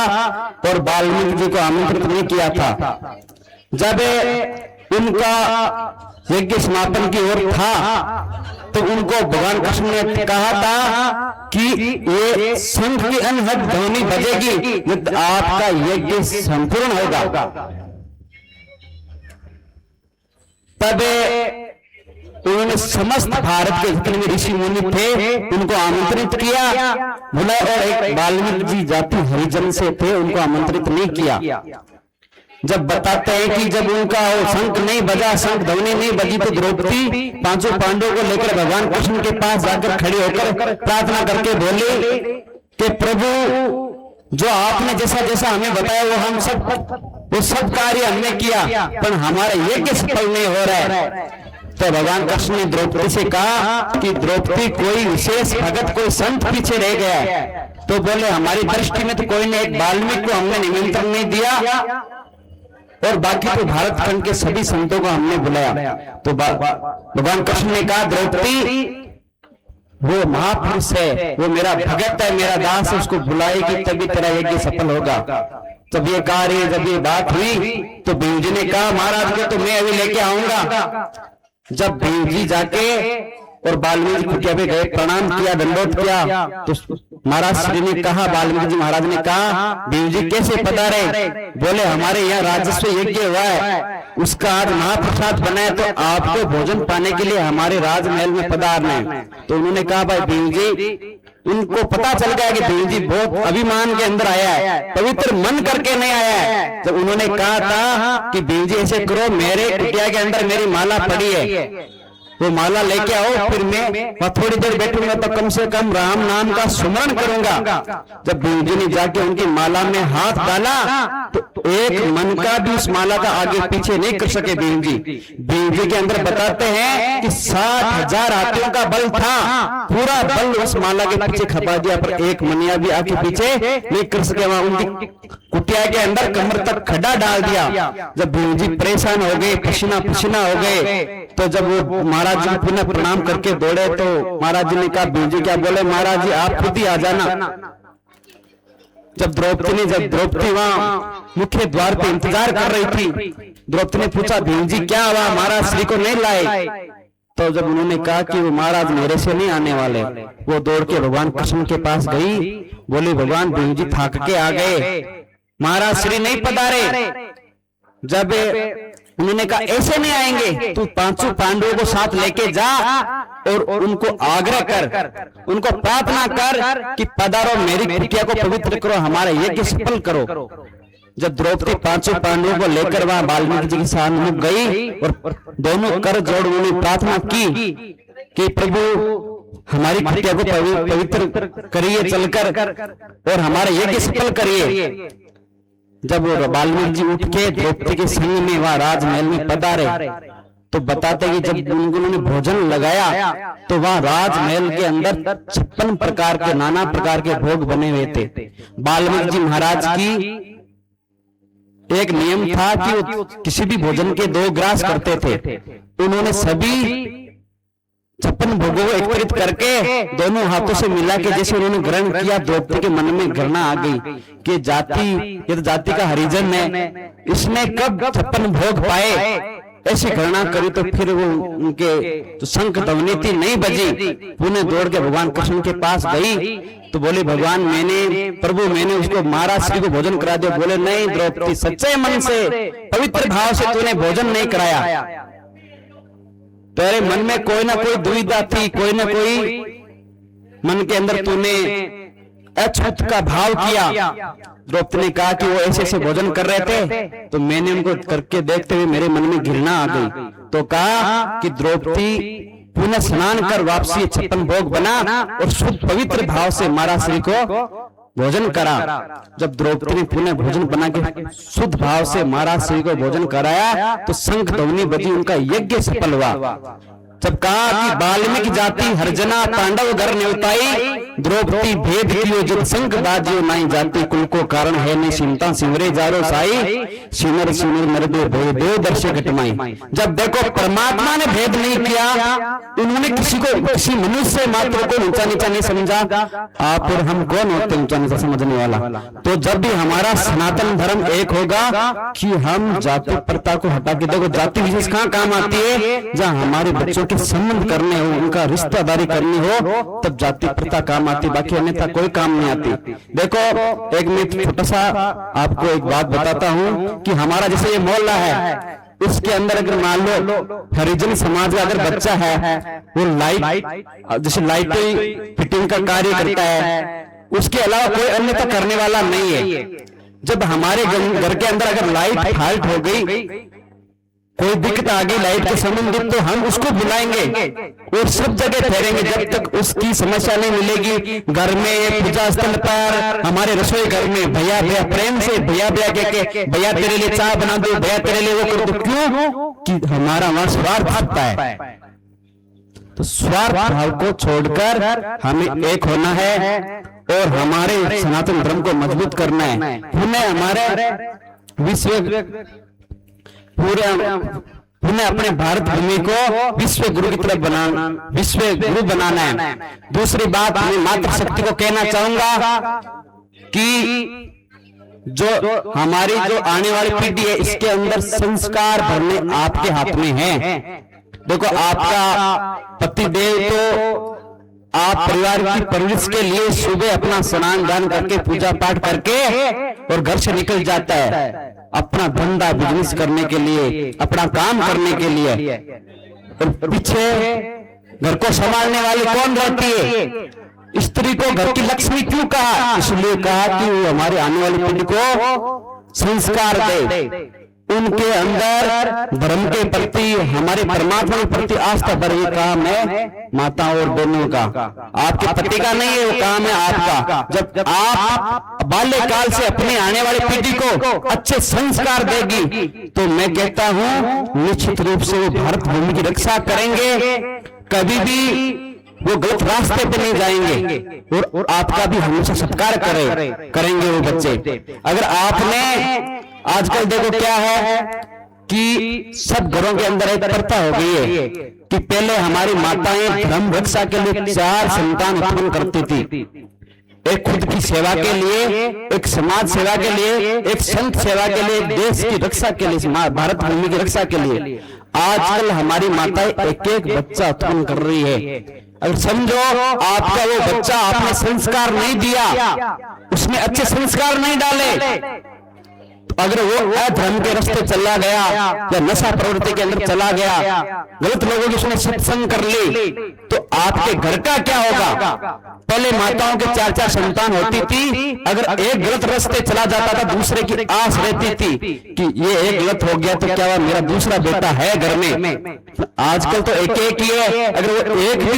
और वाल्मीकि जी को आमंत्रित नहीं किया था। जब उनका यज्ञ समापन की ओर था तो उनको भगवान कृष्ण ने कहा था कि ये शंख की अनहद ध्वनि बजेगी तो आपका यज्ञ संपूर्ण होगा। तब उन्होंने समस्त भारत के जितने भी ऋषि मुनि थे उनको आमंत्रित किया बुलाया और एक वाल्मीकि जी जाति हरिजन से थे उनको आमंत्रित नहीं किया। जब बताते हैं कि जब उनका वो शंख नहीं बजा, शंख ध्वनि नहीं बजी तो द्रौपदी पांचों पांडवों को लेकर भगवान कृष्ण के पास जाकर खड़ी होकर प्रार्थना करके बोली कि प्रभु जो आपने जैसा जैसा हमें बताया वो सब कार्य हमने किया पर हमारा यज्ञ सफल नहीं हो रहा है। तो भगवान कृष्ण ने द्रौपदी से कहा कि द्रौपदी कोई विशेष भगत कोई संत पीछे रह गया है। तो बोले हमारी दृष्टि में तो कोई ने एक वाल्मीकि को हमने निमंत्रण नहीं दिया और बाकी तो भारत खंड के सभी संतों को हमने बुलाया। तो भगवान कृष्ण ने कहा द्रौपदी वो महापुरुष है, वो मेरा भगत है, मेरा दास है, उसको बुलाएगी तभी तेरा यज्ञ सफल होगा। जब ये कार्य जब ये बात हुई तो भीम जी ने कहा महाराज को तो मैं अभी लेके आऊंगा। जब भीम जी जाके और वाल्मीकि कुटिया पे गए प्रणाम किया दंडोत किया तो महाराज श्री ने कहा वाल्मीकि जी महाराज ने कहा भीम जी कैसे पधारे? बोले हमारे यहाँ राजस्व यज्ञ हुआ है उसका आज महाप्रसाद बनाया तो आपको भोजन पाने के लिए हमारे राजमहल में पधारना है। तो उन्होंने कहा भाई भीम जी उनको पता चल गया कि भीम जी बहुत अभिमान के अंदर आया है, पवित्र मन करके नहीं आया है। जब उन्होंने कहा था कि भीम जी ऐसे करो मेरे कुटिया के अंदर मेरी माला पड़ी है वो माला लेके आओ फिर मैं थोड़ी देर बैठूंगा तो कम से कम राम नाम का सुमरण करूंगा। जब भीम जी ने जाके उनकी माला में हाथ डाला तो एक मन का भी उस माला का आगे पीछे नहीं कर सके भीम जी। भीम जी के अंदर बताते हैं कि 60,000 हाथियों का बल था, पूरा बल उस माला के पीछे खपा दिया पर एक मनिया भी आगे पीछे नहीं कर सके। वहां उनकी कुटिया के अंदर कमर तक खड्डा डाल दिया। जब भीम जी परेशान हो गए पसीना पसीना हो गए तो जब वो महाराज जी पुनः प्रणाम करके दौड़े तो महाराज जी ने कहा भीम जी क्या बोले? महाराज जी आप खुद ही आ जाना। जब द्रौपदी वहां मुख्य द्वार पे इंतजार कर रही थी द्रौपदी ने पूछा भीम जी क्या हुआ महाराज श्री को नहीं लाए? तो जब उन्होंने कहा कि वो महाराज मेरे से नहीं आने वाले वो दौड़ के भगवान कृष्ण के पास गई बोली भगवान भीम जी थक के आ गए महाराज श्री नहीं पधारे। जब उन्होंने कहा ऐसे नहीं आएंगे तू पांचों पांडवों को साथ लेके जा और उनको आग्रह कर उनको प्रार्थना कर कि पधारो मेरी कुटिया को पवित्र करो हमारा यज्ञ सफल करो। जब द्रौपदी पांचों पांडवों को लेकर वहां वाल्मीकि जी के सामने गई और दोनों कर जोड़ उन्होंने प्रार्थना की कि प्रभु हमारी कुटिया को पवित्र करिए चलकर और हमारा यज्ञ सफल करिए। जब वाल्मीकि जी उठ के द्रौपदी के संग में वहां राजमहल में पधारे तो बताते कि जब उन्होंने भोजन लगाया तो वहां राजमहल के अंदर 56 प्रकार के नाना प्रकार के भोग बने हुए थे। वाल्मीकि जी महाराज की एक नियम था कि वो किसी भी भोजन के 2 ग्रास करते थे। उन्होंने सभी 56 भोगों को एकत्रित करके दोनों हाथों से मिला के जैसे उन्होंने ग्रहण किया द्रौपदी के मन में घृणा आ गई कि ये तो जाति का हरिजन है इसने कब 56 भोग पाए। ऐसी घृणा करी तो फिर वो उनके जो शंख ध्वनि थी नहीं बजी पुनः दौड़ के भगवान कृष्ण के पास गई तो बोले भगवान मैंने उसको महाराज श्री को भोजन करा दिया। बोले नहीं द्रौपदी सच्चे मन से पवित्र भाव से तूने भोजन नहीं कराया तेरे मन में कोई ना कोई दुविधा थी कोई ना कोई मन के अंदर तूने अछूत का भाव किया। द्रौपदी ने कहा कि वो ऐसे ऐसे भोजन कर रहे थे तो मैंने उनको करके देखते हुए मेरे मन में घृणा आ गई। तो कहा कि द्रौपदी पुनः स्नान कर वापसी 56 भोग बना और शुद्ध पवित्र भाव से महाराज श्री को भोजन करा। जब द्रौपदी ने पुनः भोजन बना के शुद्ध भाव से महाराज श्री को भोजन कराया तो शंख ध्वनि बजी, उनका यज्ञ सफल हुआ। जब कहा कि वाल्मीकि जाति हरजना पांडव घर न्योताई, द्रौपदी भेद कियो जब शंख बाजियो नाई जाति, कुल को कारण है नहीं चिंता सिमरे जारो साई, सिमर सिमर नरदो भेदो दर्शे घटमाई। जब देखो परमात्मा ने भेद नहीं किया, उन्होंने किसी मनुष्य मात्र को ऊंचा नीचा नहीं समझा। आप और हम कौन होते ऊंचा नीचा समझने वाला? तो जब भी हमारा सनातन धर्म एक होगा कि हम जाति प्रथा को हटा के, देखो जाति विशेष कहाँ काम आती है? जहाँ हमारे बच्चों के संबंध करने हो, उनका रिश्तेदारी करनी हो, तब जाति प्रथा काम आती, बाकी अन्यथा कोई काम नहीं आती। देखो एक मैं छोटा सा आपको एक बात बताता हूँ कि हमारा जैसे ये मोहल्ला है, उसके अंदर अगर मान लो हरिजन समाज का अगर बच्चा है, वो लाइट जैसे लाइट फिटिंग का कार्य करता है, उसके अलावा कोई अन्यथा करने वाला नहीं है। जब हमारे घर के अंदर अगर लाइट फॉल्ट हो गई, कोई दिक्कत आ गई लाइट के संबंधित, तो हम उसको बुलाएंगे और सब जगह ठहरेंगे जब तक उसकी समस्या नहीं मिलेगी। घर में, पूजा स्थल पर, हमारे रसोई घर में भैया भैया प्रेम से भैया भैया के भैया तेरे लिए चाय बना दो, भैया तेरे लिए वो कर दो। क्यों? कि हमारा वहां स्वार्थ आता है। तो स्वार्थ भाव को छोड़कर हमें एक होना है और हमारे सनातन धर्म को मजबूत करना है। पुनः हमारे पुनः अपने भारत भूमि को विश्व गुरु की तरफ विश्व गुरु बनाना है। दूसरी बात, मैं मातृशक्ति को कहना चाहूंगा कि जो हमारी जो आने वाली पीढ़ी है, इसके अंदर संस्कार भरने आपके हाथ में है। देखो आपका पतिदेव तो आप परिवार की परवरिश के लिए सुबह अपना स्नान दान करके पूजा पाठ करके और घर से निकल जाता है अपना धंधा बिजनेस करने के लिए, अपना काम करने के लिए। और पीछे घर को संभालने वाली कौन रहती है? स्त्री को घर की लक्ष्मी क्यों कहा? इसलिए कहा कि वो हमारे आने वाली पीढ़ी को संस्कार दे, उनके अंदर धर्म के प्रति, हमारे परमात्मा के प्रति आस्था बढ़े। ये काम है माता और बहनों का, आपके पति का नहीं है, वो काम है आपका। जब आप बाल्यकाल से अपने आने वाली पीढ़ी को अच्छे संस्कार देगी, तो मैं कहता हूं निश्चित रूप से वो भारत भूमि की रक्षा करेंगे, कभी भी वो गलत रास्ते पे नहीं जाएंगे और आपका भी हमेशा सत्कार करेंगे वो बच्चे। अगर आपने आजकल देखो क्या है कि सब घरों के अंदर एक प्रथा हो गई है कि पहले हमारी माताएं धर्म रक्षा के लिए 4 संतान उत्पन्न करती थी, एक खुद की सेवा के लिए, एक समाज सेवा के लिए, एक संत सेवा के लिए, एक देश की रक्षा के लिए, भारत भूमि की रक्षा के लिए। आजकल हमारी माताएं एक एक बच्चा उत्पन्न कर रही है। अगर समझो आपका वो बच्चा आपने संस्कार नहीं दिया, उसमें अच्छे संस्कार नहीं डाले, अगर वो अधर्म के रास्ते चला गया या नशा प्रवृत्ति के अंदर चला गया, गलत लोगों की उसने सत्संग कर ली, तो आपके घर का क्या होगा? पहले माताओं के 4-4 संतान होती थी, अगर एक गलत रास्ते चला जाता था दूसरे की आस रहती थी कि ये एक गलत हो गया तो क्या हुआ, मेरा दूसरा बेटा है घर में। आजकल तो एक ही है, अगर वो एक भी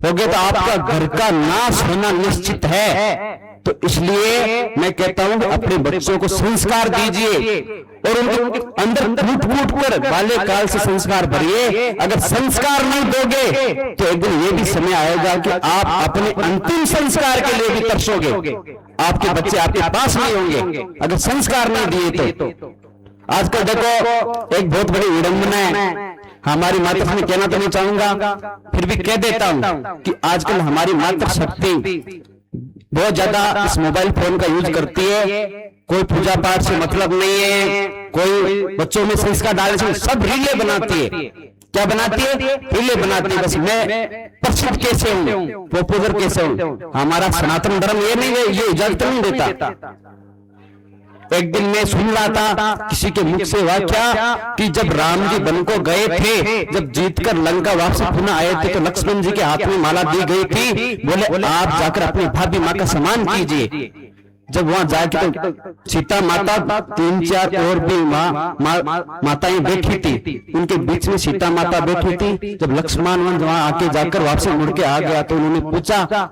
हो गया तो आपका घर का नाश होना निश्चित है। तो इसलिए मैं कहता हूं अपने बच्चों को संस्कार दीजिए और उनके अंदर फूट कर बाल्यकाल से संस्कार भरिए। अगर संस्कार नहीं दोगे तो एक दिन ये भी समय आएगा कि आप अपने अंतिम संस्कार के लिए भी तरसोगे, आपके बच्चे आपके पास नहीं होंगे अगर संस्कार नहीं दिए तो। आजकल देखो एक बहुत बड़ी विडंबना है, हमारी माता से कहना तो नहीं चाहूंगा, फिर भी कह देता हूं कि आजकल हमारी मातृशक्ति बहुत ज्यादा इस मोबाइल फोन का यूज करती है। कोई पूजा पाठ से मतलब नहीं है, कोई बच्चों में संस्कार डालने से सब रीले बनाती है। क्या बनाती है? रीले बनाती है। बस मैं प्रसिद्ध कैसे हूं, पॉपुलर कैसे हूं। हमारा सनातन धर्म ये नहीं है, ये इजाजत नहीं देता। एक दिन मैं सुन रहा था किसी के मुख से वाक्या कि जब राम जी वन को गए थे, जब जीतकर लंका वापस पुनः आए थे तो लक्ष्मण जी के हाथ में माला दी गई थी, बोले आप जाकर अपनी भाभी मां का सम्मान कीजिए। जब वहां जाके तो सीता माता 3-4 और भी माताएं बैठी थी, उनके बीच में सीता माता बैठी थी। जब लक्ष्मण वहां आके जाकर वापस मुड़ के आ गया तो उन्होंने पूछा,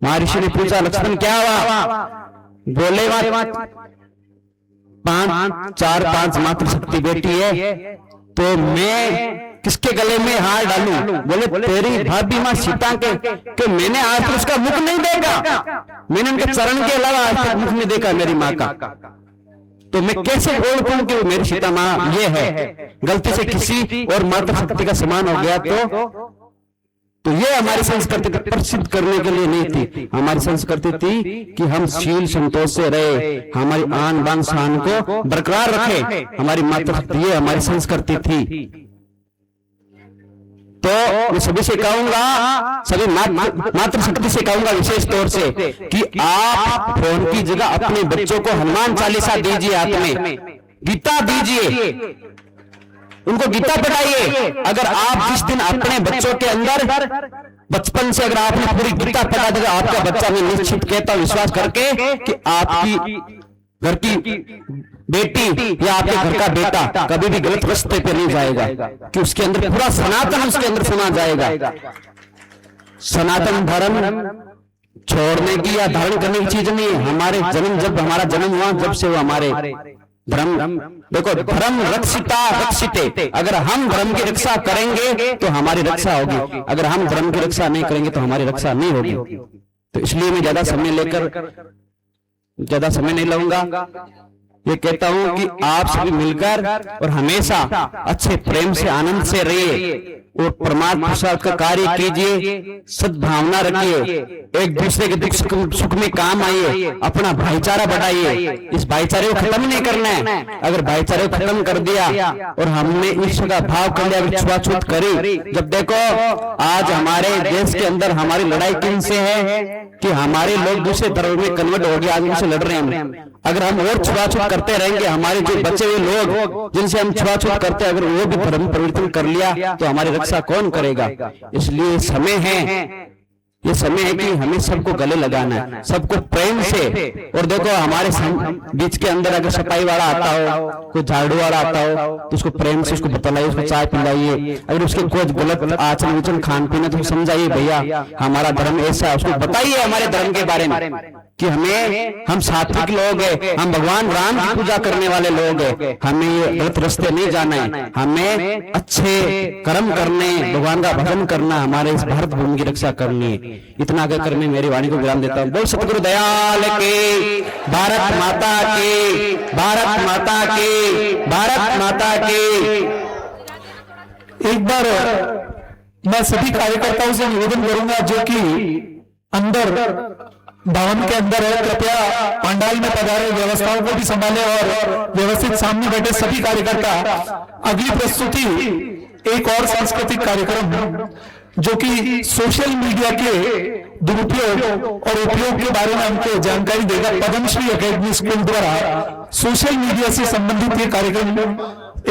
महर्षि ने पूछा, लक्ष्मण क्या हुआ? बोले वहां 4-5 मातृशक्ति बेटी है, तो मैं किसके गले में हार डालूं? बोले तेरी भाभी मां सीता के मैंने आज तक उसका मुख नहीं देखा, मैंने उनके चरण के अलावा आज तक मुख नहीं देखा मेरी माँ का, तो मैं कैसे बोल पाऊं कि वो मेरी सीता माँ ये है? गलती से किसी और मातृशक्ति का समान हो गया तो ये हमारी संस्कृति को प्रसिद्ध करने के लिए नहीं थी। हमारी संस्कृति थी कि हम शील संतोष से रहे, हमारी आन बान शान को बरकरार रखे, हमारी मातृशक्ति, ये हमारी संस्कृति थी। तो मैं सभी से कहूंगा, सभी मातृशक्ति से कहूंगा विशेष तौर से कि आप फोन की जगह अपने बच्चों को हनुमान चालीसा दीजिए, हाथ में गीता दीजिए, उनको गीता पढ़ाइए। अगर आप जिस दिन अपने बच्चों के अंदर बचपन से अगर आपने पूरी गीता पढ़ा देगा, आपका बच्चा, मैं निश्चित कहता हूं विश्वास करके कि आपकी घर की बेटी या आपके घर का बेटा कभी भी गलत रास्ते पे नहीं जाएगा, कि उसके अंदर पूरा सनातन उसके अंदर समा जाएगा। सनातन धर्म छोड़ने की या धारण करने की चीज नहीं है। हमारे जन्म, जब हमारा जन्म हुआ, जब से वो हमारे धर्म, देखो धर्म रक्षिता रक्षिते, अगर हम धर्म की रक्षा करेंगे तो हमारी रक्षा होगी, अगर हम धर्म की रक्षा नहीं करेंगे तो हमारी रक्षा नहीं होगी। तो इसलिए मैं ज्यादा समय नहीं लूंगा, ये कहता हूं कि आप सभी मिलकर और हमेशा अच्छे प्रेम से, आनंद से रहिए और परमात्मा प्रसाद का कार्य कीजिए, सद्भावना रखिए, एक दूसरे के दुख सुख में काम आइए, अपना भाईचारा बढ़ाइए। इस भाईचारे को खत्म नहीं करना है। अगर भाईचारे को खत्म कर दिया और हमने ईर्ष्या का भाव कर लिया, छुआछूत करी, जब देखो आज हमारे देश के अंदर हमारी लड़ाई किन से है कि हमारे लोग दूसरे धर्म में कन्वर्ट हो गए, आज उनसे लड़ रहे हैं। अगर हम और छुआछूत करते रहेंगे, हमारे जो बचे हुए लोग जिनसे हम छुआछूत करते हैं, अगर वो भी धर्म परिवर्तन कर लिया तो हमारी रक्षा कौन करेगा? इसलिए ये समय है कि हमें सबको गले लगाना है, सबको प्रेम से। और देखो हमारे बीच के अंदर अगर सफाई वाला आता हो, कोई झाड़ू वाला आता हो, तो उसको प्रेम से उसको बतलाइए, उसको चाय पिलाइए। अगर उसके कुछ गलत आचरण विचरण खान पीना तो समझाइए, भैया हमारा धर्म ऐसा है, उसको बताइए हमारे धर्म के बारे में कि हम सात्विक लोग हैं, हम भगवान राम की पूजा करने वाले लोग हैं, हमें ये गलत रास्ते नहीं जाना है, हमें अच्छे कर्म करने, भगवान का भजन करना, हमारे इस भारत भूमि की रक्षा करनी है। इतना कहकर मैं मेरी वाणी को विराम देता हूँ। बोल सतगुरु दयाल की, भारत माता की, भारत माता की, भारत माता की। एक बार मैं सभी कार्यकर्ताओं से निवेदन करूंगा जो कि अंदर भवन के अंदर है, कृपया पंडाल में पधारे, व्यवस्थाओं को भी संभाले और व्यवस्थित सामने बैठे सभी कार्यकर्ता। अगली प्रस्तुति एक और सांस्कृतिक कार्यक्रम जो कि सोशल मीडिया के दुरुपयोग और उपयोग के बारे में हमको जानकारी देगा। पद्मश्री एकेडमी स्कूल द्वारा सोशल मीडिया से संबंधित ये कार्यक्रम,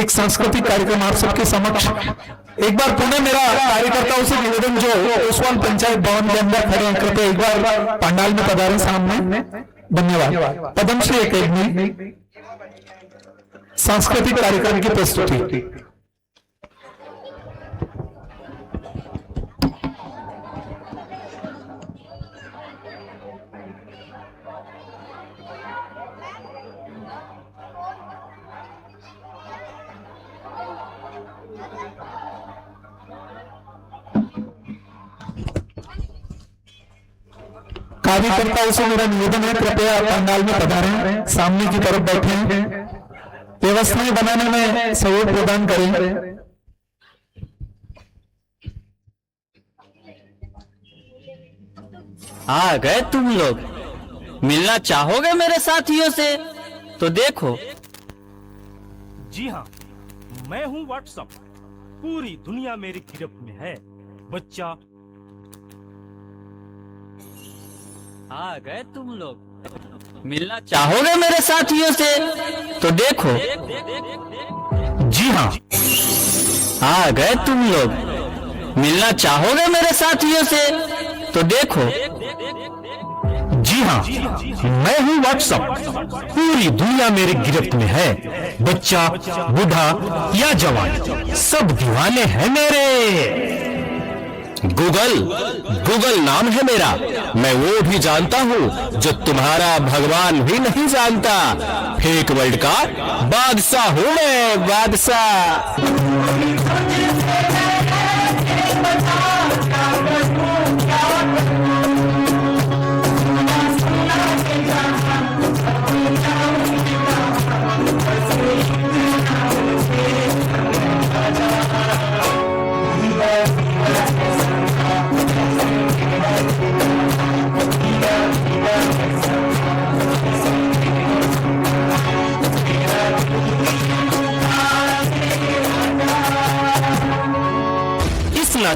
एक सांस्कृतिक कार्यक्रम आप सबके समक्ष। एक बार पुनः मेरा कार्यकर्ताओं से निवेदन जो ओसवाल पंचायत भवन के अंदर खड़े हैं, कृपया एक बार पंडाल में पधारें सामने। धन्यवाद। पद्मश्री एकेडमी सांस्कृतिक कार्यक्रम की प्रस्तुति। कार्यकर्ताओं से मेरा निवेदन है, कृपया पंडाल में पधारें, सामने की तरफ बैठें, व्यवस्थाएं बनाने में सहयोग प्रदान करें। आ गए तुम लोग, मिलना चाहोगे मेरे साथियों से? तो देखो। जी हाँ, मैं हूँ व्हाट्सएप, पूरी दुनिया मेरी गिरफ्त में है। बच्चा आ गए तुम लोग, मिलना चाहोगे मेरे साथियों से? तो देखो। जी हाँ, आ गए तुम लोग, मिलना चाहोगे मेरे साथियों से? तो देखो। जी जी हाँ, मैं हूँ व्हाट्सएप। पूरी दुनिया मेरी गिरफ्त में है। बच्चा, बूढ़ा या जवान, सब दीवाने हैं मेरे। गूगल नाम है मेरा। मैं वो भी जानता हूँ जो तुम्हारा भगवान भी नहीं जानता। फेक वर्ल्ड का बादशाह हूँ मैं, बादशाह।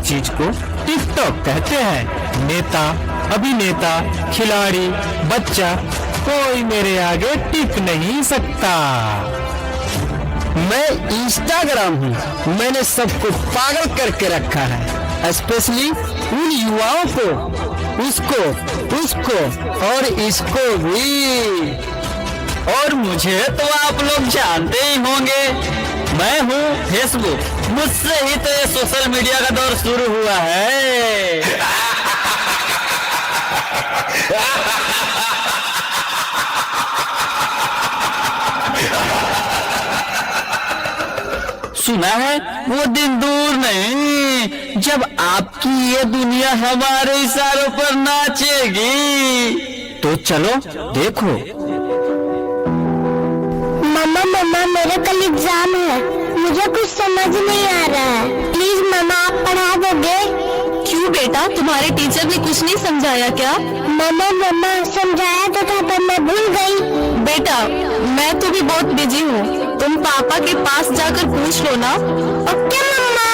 चीज को टिकटॉक कहते हैं। नेता, अभिनेता, खिलाड़ी, बच्चा, कोई मेरे आगे टिक नहीं सकता। मैं इंस्टाग्राम हूँ। मैंने सबको पागल करके रखा है, स्पेशली उन युवाओं को, उसको और इसको भी। और मुझे तो आप लोग जानते ही होंगे, मैं हूँ फेसबुक। मुझसे ही तो ये सोशल मीडिया का दौर शुरू हुआ है। सुना है वो दिन दूर नहीं जब आपकी ये दुनिया हमारे इशारों पर नाचेगी। तो चलो देखो। मम्मा मेरा कल एग्जाम है, मुझे कुछ समझ नहीं आ रहा है। प्लीज मम्मा आप पढ़ा दोगे? क्यों बेटा, तुम्हारे टीचर ने कुछ नहीं समझाया क्या? मम्मा समझाया तो था पर मैं भूल गई। बेटा मैं तो भी बहुत बिजी हूँ, तुम पापा के पास जाकर पूछ लो ना। ओके मम्मा।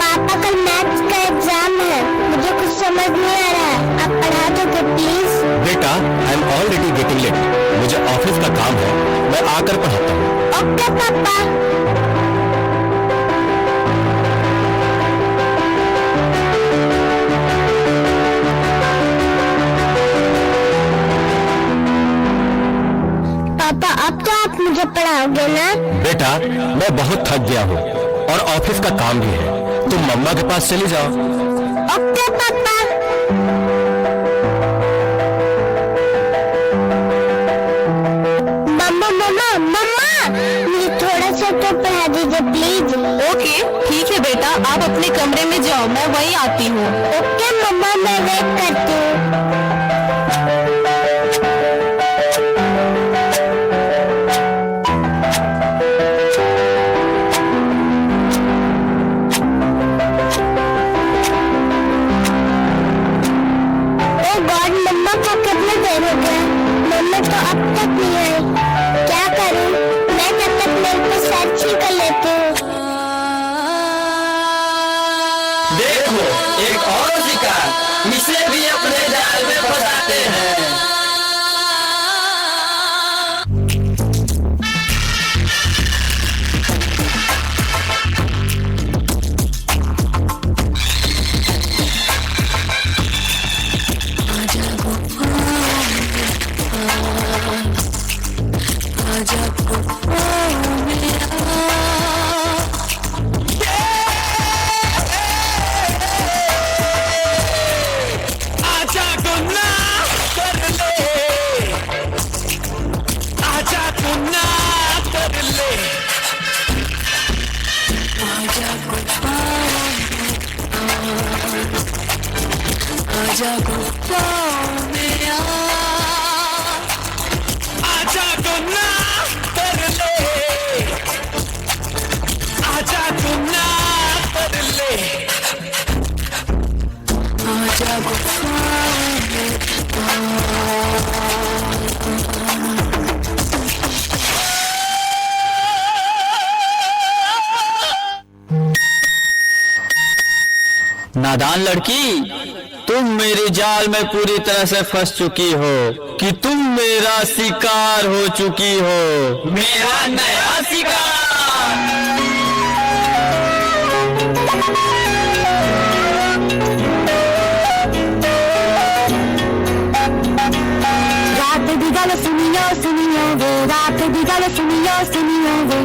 पापा कल मैथ्स का एग्जाम है, मुझे कुछ समझ नहीं आ रहा है, आप पढ़ा दोगे प्लीज? बेटा I am already getting late, मुझे ऑफिस का काम है, मैं आकर पढ़ाता हूँ। ओके पापा। पापा अब तो आप मुझे पढ़ाओगे ना? बेटा मैं बहुत थक गया हूँ और ऑफिस का काम भी है, तुम मम्मा के पास चली जाओ। ओके पापा। मम्मा मुझे थोड़ा सा तो पढ़ा दीजिए प्लीज। ओके ठीक है बेटा, आप अपने कमरे में जाओ, मैं वहीं आती हूँ। ओके मम्मा मैं वेट करती हूँ। मम्मा को कितना देर हो गया, मम्मा तो अब तक नहीं आई। क्या करूं? मैं तब तक मेल पे सर्च ही कर लेती हूँ। देखो एक और शिकार, इसे भी अपने जाल में फंसाते हैं। नादान लड़की, तुम मेरे जाल में पूरी तरह से फंस चुकी हो कि तुम मेरा शिकार हो चुकी हो। मेरा नया शिकार। रात दी गल सुनियो वे, रात दी गल सुनियो वे,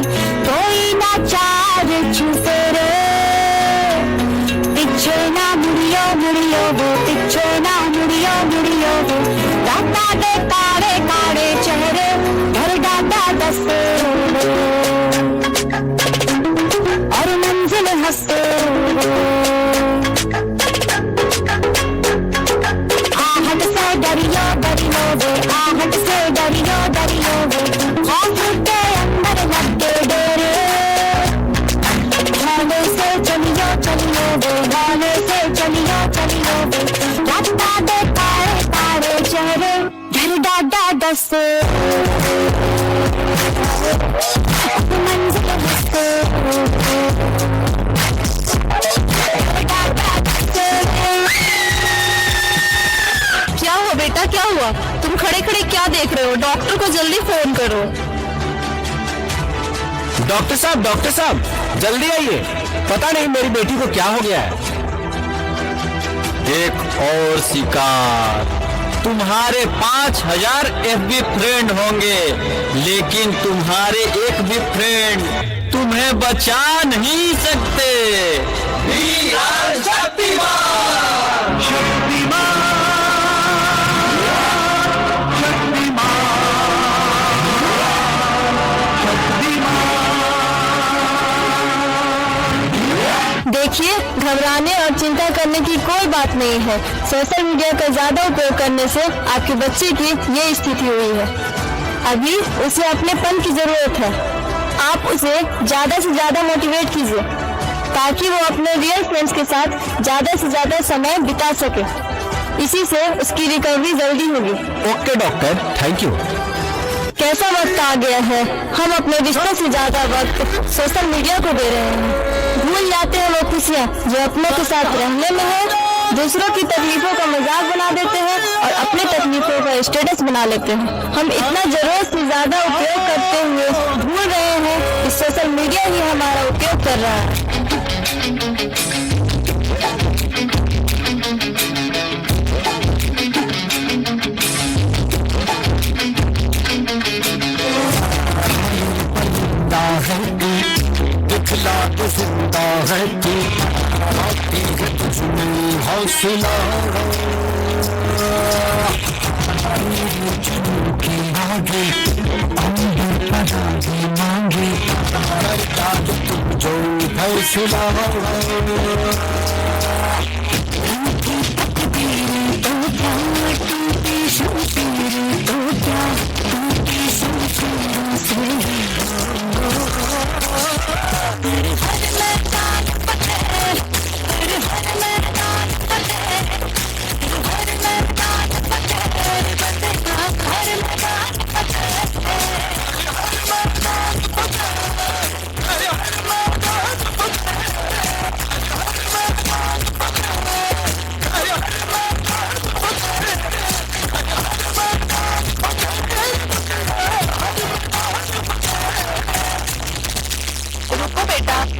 कोई ना चार छुपेरे, पिछे ना मुड़ियो वे, पिछे ना मुड़ियो वे, राता दे काले काले चेहरे, घर डाटा दसे और मंजिल हंसे, आहट से डरियो वे, आहट से डरियो वे, खौफ के अंदर लगे डेरे, भाले से चलियो वे, भाले से चलियो वे, राता दे काले काले चेहरे, घर डाटा दसे मंजिल हंसे, क्या हुआ बेटा, क्या हुआ? तुम खड़े खड़े क्या देख रहे हो? डॉक्टर को जल्दी फोन करो। डॉक्टर साहब जल्दी आइए, पता नहीं मेरी बेटी को क्या हो गया है। एक और शिकार। तुम्हारे 5000 FB फ्रेंड होंगे, लेकिन तुम्हारे एक भी फ्रेंड तुम्हें बचा नहीं सकते। देखिए, घबराने और चिंता करने की कोई बात नहीं है। सोशल मीडिया का ज्यादा उपयोग करने से आपके बच्चे की ये स्थिति हुई है। अभी उसे अपनेपन की जरूरत है। आप उसे ज्यादा से ज्यादा मोटिवेट कीजिए ताकि वो अपने रियल फ्रेंड्स के साथ ज्यादा से ज्यादा समय बिता सके। इसी से उसकी रिकवरी जल्दी होगी। Okay doctor, thank you. कैसा वक्त आ गया है, हम अपने रिश्तों से ज्यादा वक्त सोशल मीडिया को दे रहे हैं। भूल जाते हैं वो खुशियाँ जो अपनों के साथ रहने में है। दूसरों की तकलीफों का मजाक बना देते हैं और अपनी तकलीफों का स्टेटस बना लेते हैं। हम इतना जरूरत से ज्यादा उपयोग करते हुए भूल रहे हैं कि सोशल मीडिया ही हमारा उपयोग कर रहा है। दिखला तो जिंदा है तू, आती है तुझमें हौसला, की आगे अंदर परागी मांगे, करता तुम जो फैसला, इनकी तकदीर तो क्या, टूटी शमशीर तो क्या, टूटी शमशीर से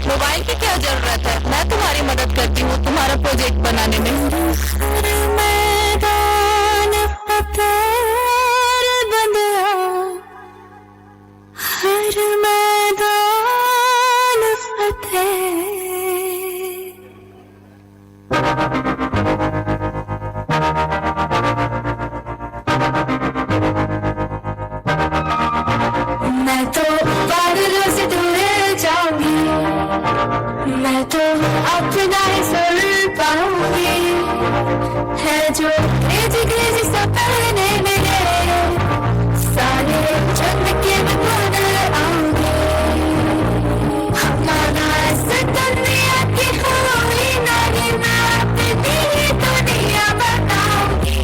मोबाइल की क्या जरूरत है, मैं तुम्हारी मदद करती हूँ तुम्हारा प्रोजेक्ट बनाने में। मैदान फतेह बंदिया, हर मैदान फतेह। मैं तो बादलों से दूर जाऊंगी, मैं तो अपना ही सुन पाऊंगी, है जो क्रेजी सपने मेरे, सारे चंद के बदल आऊंगी। हमारा दुनिया की हुई नहीं, मैं अपनी दुनिया बताऊंगी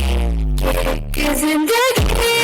कि जिंदगी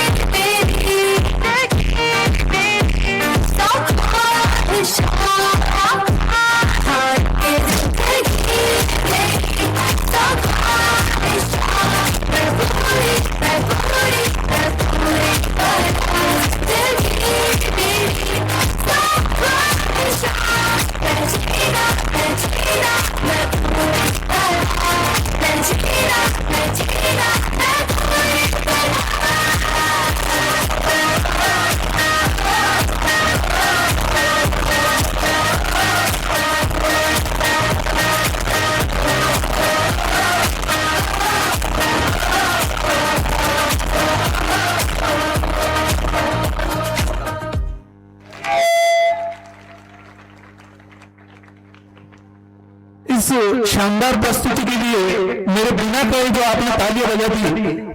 इस शानदार प्रस्तुति के लिए मेरे बिना कहे जो आपने तालियां बजा दी,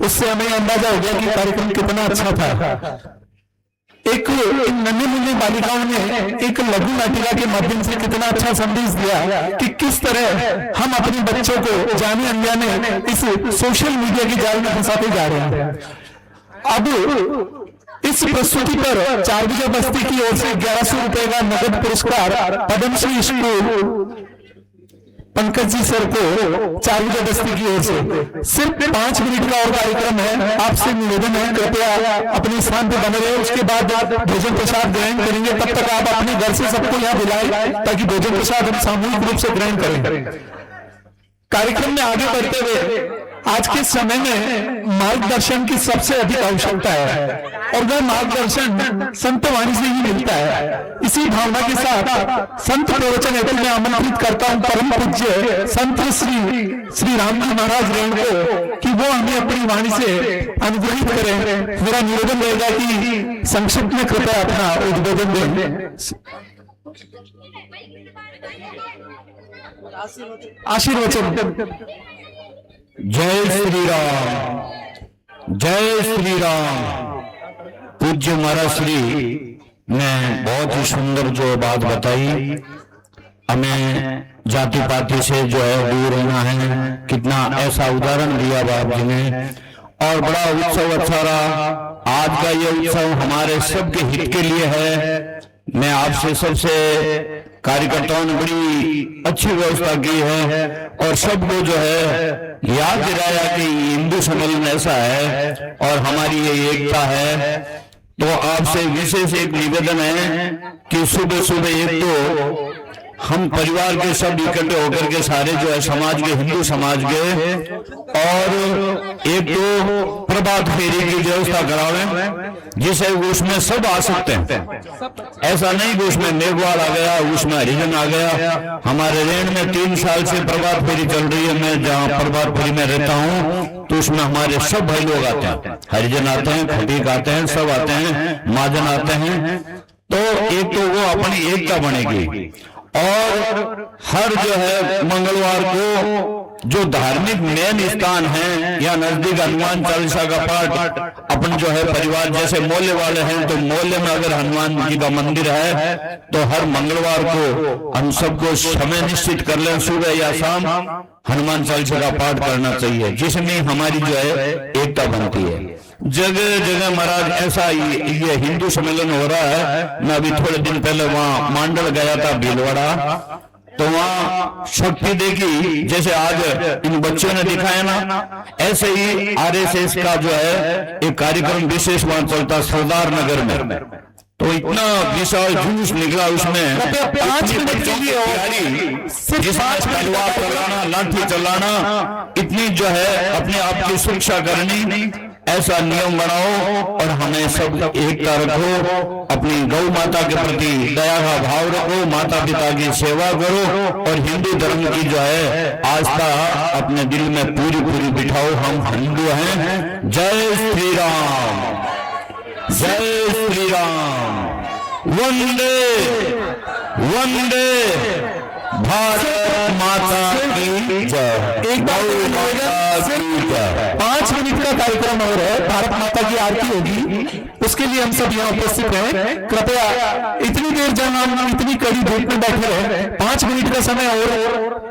उससे हमें अंदाजा हो गया कि कार्यक्रम कितना अच्छा था। एक नन्ही मुन्नी बालिकाओं ने एक लघु नाटिका के माध्यम से कितना अच्छा संदेश दिया कि किस तरह हम अपने बच्चों को जाने अनजाने इस सोशल मीडिया के जाल में फंसाते जा रहे हैं। अब इस प्रस्तुति पर 4 बजे बस्ती की ओर से 1100 रुपए का नगद पुरस्कार पद्मश्री स्कूल पंकज जी सर को 4 बजे बस्ती की ओर से। सिर्फ 5 मिनट का और कार्यक्रम है, आपसे निवेदन है कृपया अपने स्थान पर बने रहे। उसके बाद भोजन प्रसाद ग्रहण करेंगे, तब तक आप अपने घर से सबको यहाँ बुलाएं ताकि भोजन प्रसाद हम सामूहिक रूप से ग्रहण करें। कार्यक्रम में आगे बढ़ते हुए आज के समय में मार्गदर्शन की सबसे अधिक आवश्यकता है और वह मार्गदर्शन संत वाणी से ही मिलता है। इसी भावना के साथ संत प्रवचन हेतु मैं आमंत्रित करता हूं परम पूज्य संत श्री राम जी महाराज रेण को कि वो हमें अपनी वाणी से अनुग्रहित करें। मेरा निवेदन रहेगा कि संक्षिप्त में कृपया अपना उद्बोधन दें। आशीर्वचन। जय श्री राम, जय श्री राम। पूज्य महाराज श्री ने बहुत ही सुंदर जो बात बताई, हमें जाति पाति से जो है दूर रहना है, कितना ऐसा उदाहरण दिया बाप जी ने। और बड़ा उत्सव अच्छा रहा। आज का ये उत्सव हमारे सबके हित के लिए है। मैं आपसे सबसे कार्यकर्ताओं ने बड़ी अच्छी व्यवस्था की है और सबको जो है याद दिलाया कि हिंदू सम्मेलन ऐसा है और हमारी ये एकता है। तो आपसे विशेष एक निवेदन है कि सुबह सुबह एक तो हम परिवार के सब इकट्ठे होकर के सारे जो है समाज के, हिंदू समाज के, और एक तो प्रभात फेरी की व्यवस्था करावें जिसे उसमें सब आ सकते हैं। ऐसा नहीं कि उसमें मेघवाल आ गया, उसमें हरिजन आ गया। हमारे रेंज में 3 साल से प्रभात फेरी चल रही है। मैं जहाँ प्रभात फेरी में रहता हूँ तो उसमें हमारे सब भाई लोग आते हैं, हरिजन आते हैं, खटीक आते हैं, सब आते हैं, महाजन आते हैं। तो एक तो वो अपनी एकता बनेगी और हर जो है मंगलवार को जो धार्मिक मेन स्थान है या नजदीक हनुमान चालीसा का पाठ अपन जो है परिवार जैसे मोहल्ले वाले हैं तो मोहल्ले में अगर हनुमान जी का मंदिर है तो हर मंगलवार को हम सबको समय निश्चित कर लें, सुबह या शाम हनुमान चालीसा का पाठ करना चाहिए, जिसमें हमारी जो है एकता बनती है। जगह जगह महाराज ऐसा ये हिंदू सम्मेलन हो रहा है। मैं अभी थोड़े दिन पहले वहां मांडल गया था भीलवाड़ा, तो वहां शक्ति देखी जैसे आज इन बच्चों ने दिखाया ना, ऐसे ही आरएसएस का जो है एक कार्यक्रम विशेष वहां चलता सरदार नगर में। तो इतना विशाल जुलूस निकला उसमें 5 मिनट के लिए तलवार चलाना, लाठी चलाना, इतनी जो है अपने आप की सुरक्षा करनी, ऐसा नियम बनाओ और हमें सब एकता रखो, अपनी गौ माता के प्रति दया का भाव रखो, माता पिता की सेवा करो और हिंदू धर्म की जो है आस्था अपने दिल में पूरी पूरी बिठाओ। हम हिंदू हैं। जय श्री राम, जय श्री राम। वंदे वंदे भारत माता की जय। एक बार 5 मिनट का कार्यक्रम और है, भारत माता की आरती होगी, उसके लिए हम सब यहाँ उपस्थित हैं। कृपया इतनी देर जब हम इतनी कड़ी धूप में बैठे रहे, 5 मिनट का समय और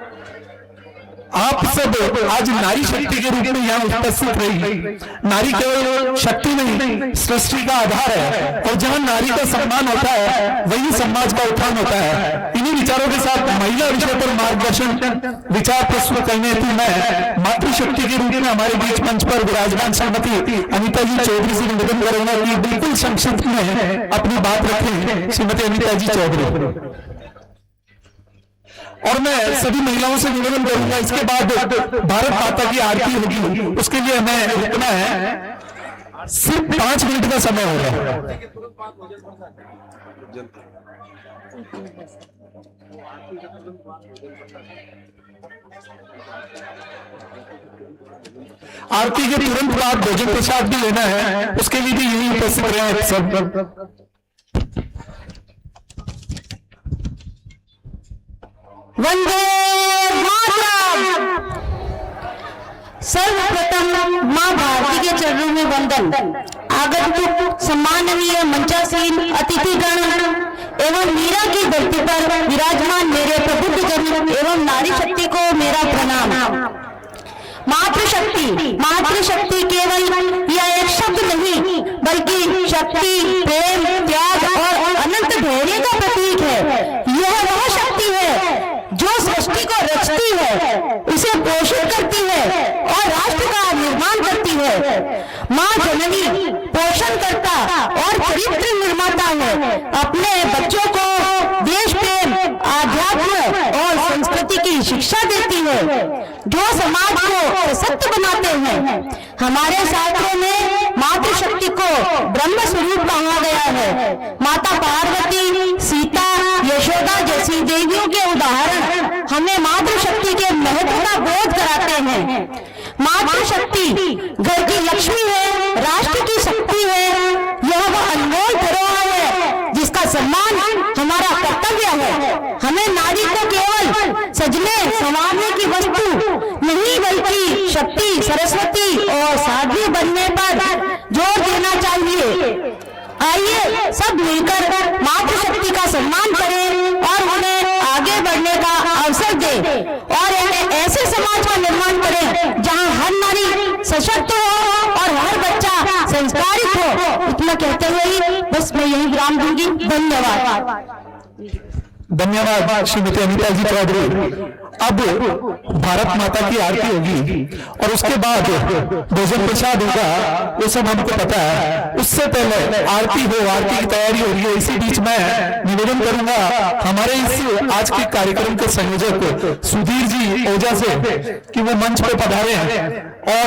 आप सब आज नारी शक्ति के रूप में यहाँ उपस्थित रही। नारी केवल शक्ति नहीं, सृष्टि का आधार है और जहाँ नारी का सम्मान होता है वही समाज का उत्थान होता है। इन्हीं विचारों के साथ महिला विषय पर मार्गदर्शन विचार प्रस्तुत करने हेतु मैं मातृशक्ति के रूप में हमारे बीच मंच पर विराजमान श्रीमती अनीता जी चौधरी से निवेदन करूंगा कि बिल्कुल संक्षिप्त में अपनी बात रखें। श्रीमती अनीता जी चौधरी। और मैं सभी महिलाओं से निवेदन करूंगा, इसके बाद भारत माता की आरती होगी, उसके लिए हमें रुकना है। सिर्फ 5 मिनट का समय होगा। आरती के तुरंत बाद भोजन प्रसाद भी लेना है, उसके लिए भी यही उपस्थित रहे सब। वंदे सर्वप्रथम माँ भारती के चरणों में वंदन। आगंतुक सम्माननीय मंचासीन अतिथिगण एवं मीरा की धरती पर विराजमान मेरे प्रबुद्ध जन एवं नारी शक्ति को मेरा प्रणाम। मातृशक्ति केवल यह एक शब्द नहीं बल्कि शक्ति, प्रेम, त्याग और अनंत धैर्य का प्रतीक है। यह वह शक्ति है जो सृष्टि को रचती है, उसे पोषित करती है और राष्ट्र का निर्माण करती है। माँ जननी पोषणकर्ता और चरित्र निर्माता है। अपने बच्चों को देश प्रेम, आध्यात्म और संस्कृति की शिक्षा देती है जो समाज को सशक्त बनाते हैं। हमारे शास्त्रों में मातृशक्ति को ब्रह्म स्वरूप कहा गया है। माता पार्वती, सीता, यशोदा जैसी देवियों के उदाहरण हमें मातृशक्ति के महत्व का बोध कराते हैं। मातृशक्ति घर की लक्ष्मी है, राष्ट्र की शक्ति है। यह वह अनमोल धरोहर है जिसका सम्मान हमारा कर्तव्य है। हमें नारी को केवल सजने संवारने की वस्तु नहीं बल्कि शक्ति, सरस्वती और साध्वी बनने पर जोर देना चाहिए। आइए सब मिलकर मातृशक्ति का सम्मान करें और उन्हें आगे बढ़ने का अवसर दें और ऐसे समाज का निर्माण करें जहां हर नारी सशक्त हो और हर बच्चा संस्कारित हो। इतना कहते हुए बस मैं यही विराम दूंगी। धन्यवाद। धन्यवाद श्रीमती अनीता जी चौधरी। अब भारत माता की आरती होगी और उसके बाद भोजन प्रसाद होगा, वो सब हमको पता है। उससे पहले आरती हो, आरती की तैयारी हो रही है। इसी बीच मैं निवेदन करूंगा हमारे इस आज के कार्यक्रम के संयोजक सुधीर जी ओझा से कि वो मंच पे पधारे हैं और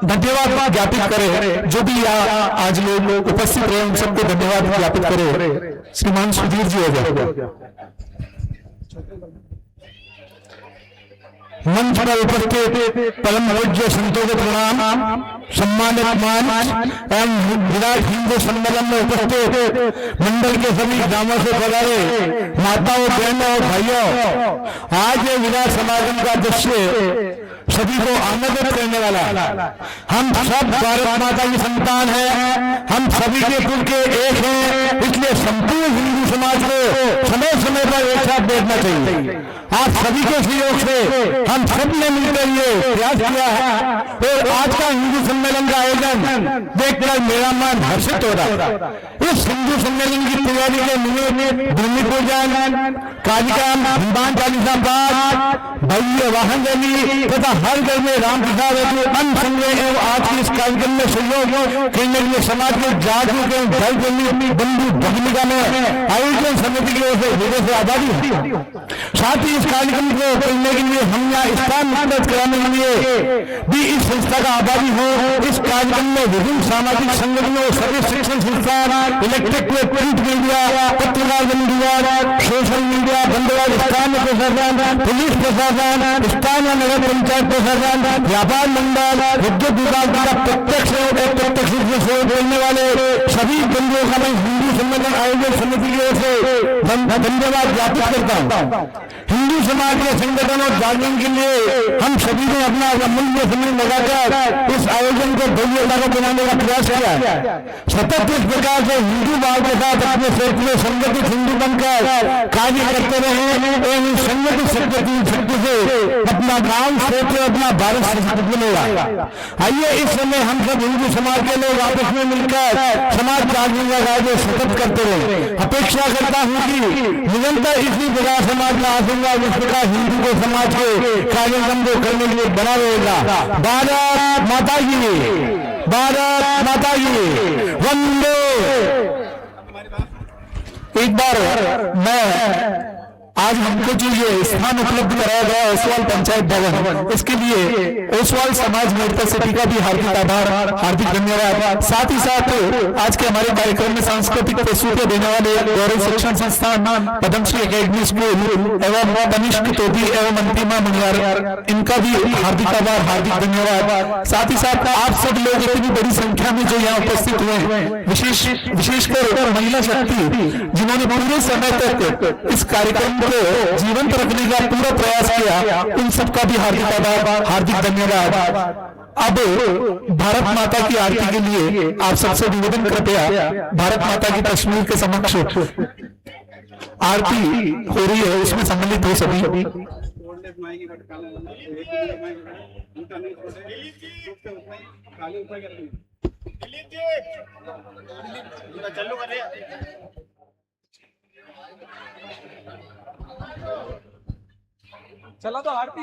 धन्यवाद ज्ञापित करें। जो भी आज लोग उपस्थित रहे उन सबको धन्यवाद ज्ञापित करें। श्रीमान सुधीर जी ओझा। मंच पर उपस्थित परम पूज्य संतों को प्रणाम। सम्मानित मान एवं विराट हिंदू सम्मेलन में उपस्थित मंडल के सभी ग्रामों से पधारे माताओं, बहनों और भाइयों, आज ये विराट समागम का दृश्य सभी को आनंदित करने वाला। हम सब भारत माता की संतान हैं, हम सभी के कुल के एक हैं, इसलिए संपूर्ण हिंदू समाज को समय समय पर एक साथ बैठना चाहिए। आप सभी के सहयोग से हम सब ने मिलकर ये प्रयास किया है और आज का हिंदू सम्मेलन का आयोजन देखकर मेरा मन हर्षित हो रहा है। इस हिंदू सम्मेलन की तैयारी के लिए भूमि पूजन, कार्यक्रम, हनुमान चालीसा पाठ, भव्य वाहन रैली तथा हर घर में राम प्रसाद अन्न संग्रह एवं आज के इस कार्यक्रम में सहयोग करने के लिए समाज में जागरूक एवं घर जमी बंधु भूमिका में आयोजन समिति की ओर से हृदय से आभारी है। साथ ही इस कार्यक्रम को करने के लिए हम यहाँ स्थान मुक्त कराने के लिए भी इस संस्था का आभारी हो। इस कार्यक्रम में विभिन्न सामाजिक संगठनों, सभी शिक्षण संस्थान, इलेक्ट्रिक प्रिंट मीडिया, पत्रकार मीडिया, सोशल मीडिया, बंदरगाह स्थानीय प्रशासन, पुलिस प्रशासन, स्थानीय नगर पंचायत प्रशासन, व्यापार मंडल, विद्युत विभाग द्वारा प्रत्यक्ष और अप्रत्यक्ष रूप से सहयोग देने वाले सभी बंधुओं का मैं हिंदू सम्मेलन आयोजन समिति की ओर से धन्यवाद ज्ञापित करता हूँ। हिंदू समाज के संगठन और जागरण के लिए हम सभी ने अपना अमूल्य समय लगाकर इस आयोजन को भव्यता को बनाने का प्रयास किया है। सतत इस प्रकार से हिंदू भाव के साथ अपने क्षेत्र में संगठित हिंदू बनकर कार्य करते रहे एवं संगठित शक्ति से अपना गांव, क्षेत्र, अपना भारत सशक्त बनेगा। आइए इस समय हम सब हिंदू समाज के लोग आपस में मिलकर समाज जागरण का कार्य सतत करते रहे। अपेक्षा करता हूँ कि निरंतर इसी प्रकार समाज का आशीर्वाद इस प्रकार हिंदू को समाज के कार्यक्रम को करने के लिए बना रहेगा। भारत माता की, भारत माता की वंदे। एक बार मैं आज हमको जो ये स्थान उपलब्ध कराया गया ओसवाल पंचायत भवन, इसके लिए ओसवाल समाज मोर्चा सिटी का भी हार्दिक आभार, हार्दिक धन्यवाद। साथ ही साथ आज के हमारे कार्यक्रम में सांस्कृतिक प्रस्तुतियां देने वाले गौरव शिक्षण संस्थान, पद्मश्री एकेडमी स्कूल एवं कनिष्क तोती एवं अंतिमा मनियार, इनका भी हार्दिक आभार, हार्दिक धन्यवाद। साथ ही साथ आप सब लोग इतनी बड़ी संख्या में जो यहाँ उपस्थित हुए हैं, विशेषकर महिला शक्ति जिन्होंने पूरे समय तक इस कार्यक्रम को जीवंत रखने का पूरा प्रयास किया, उन सबका भी हार्दिक आभार, हार्दिक धन्यवाद। अब भारत माता की आरती के लिए आप सबसे निवेदन कृपया भारत माता की तस्वीर के समक्ष आरती हो रही है, उसमें सम्मिलित हो सभी। चला तो आरती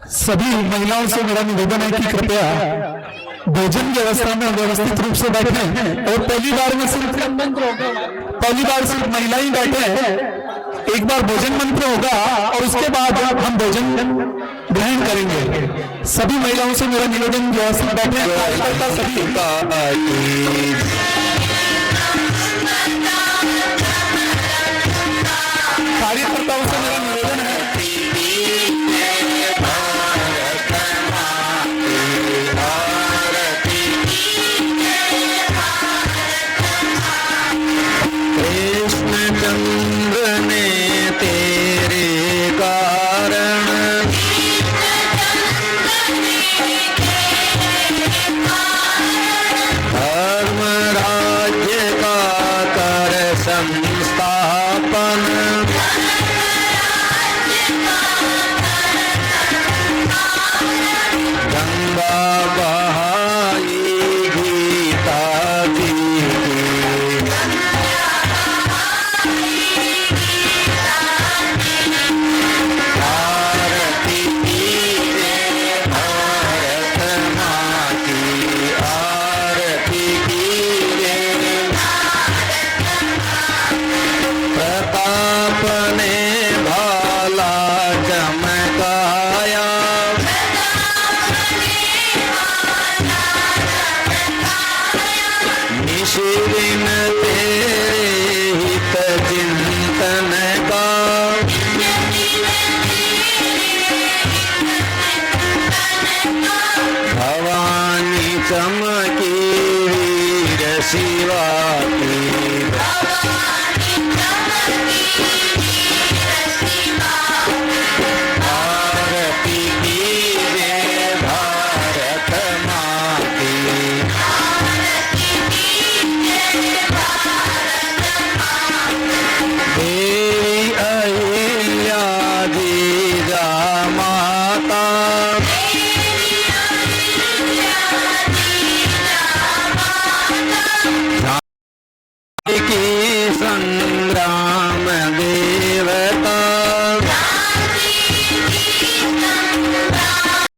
सभी महिलाओं से मेरा निवेदन है कि कृपया भोजन व्यवस्था में व्यवस्थित रूप से बैठे और पहली बार सिर्फ महिला ही बैठे हैं। एक बार भोजन मंत्र होगा और उसके बाद हम भोजन ग्रहण करेंगे। सभी महिलाओं से मेरा निवेदन व्यवस्थित बैठे कार्यकर्ता सभी कार्यकर्ताओं से मेरा निवेदन है संग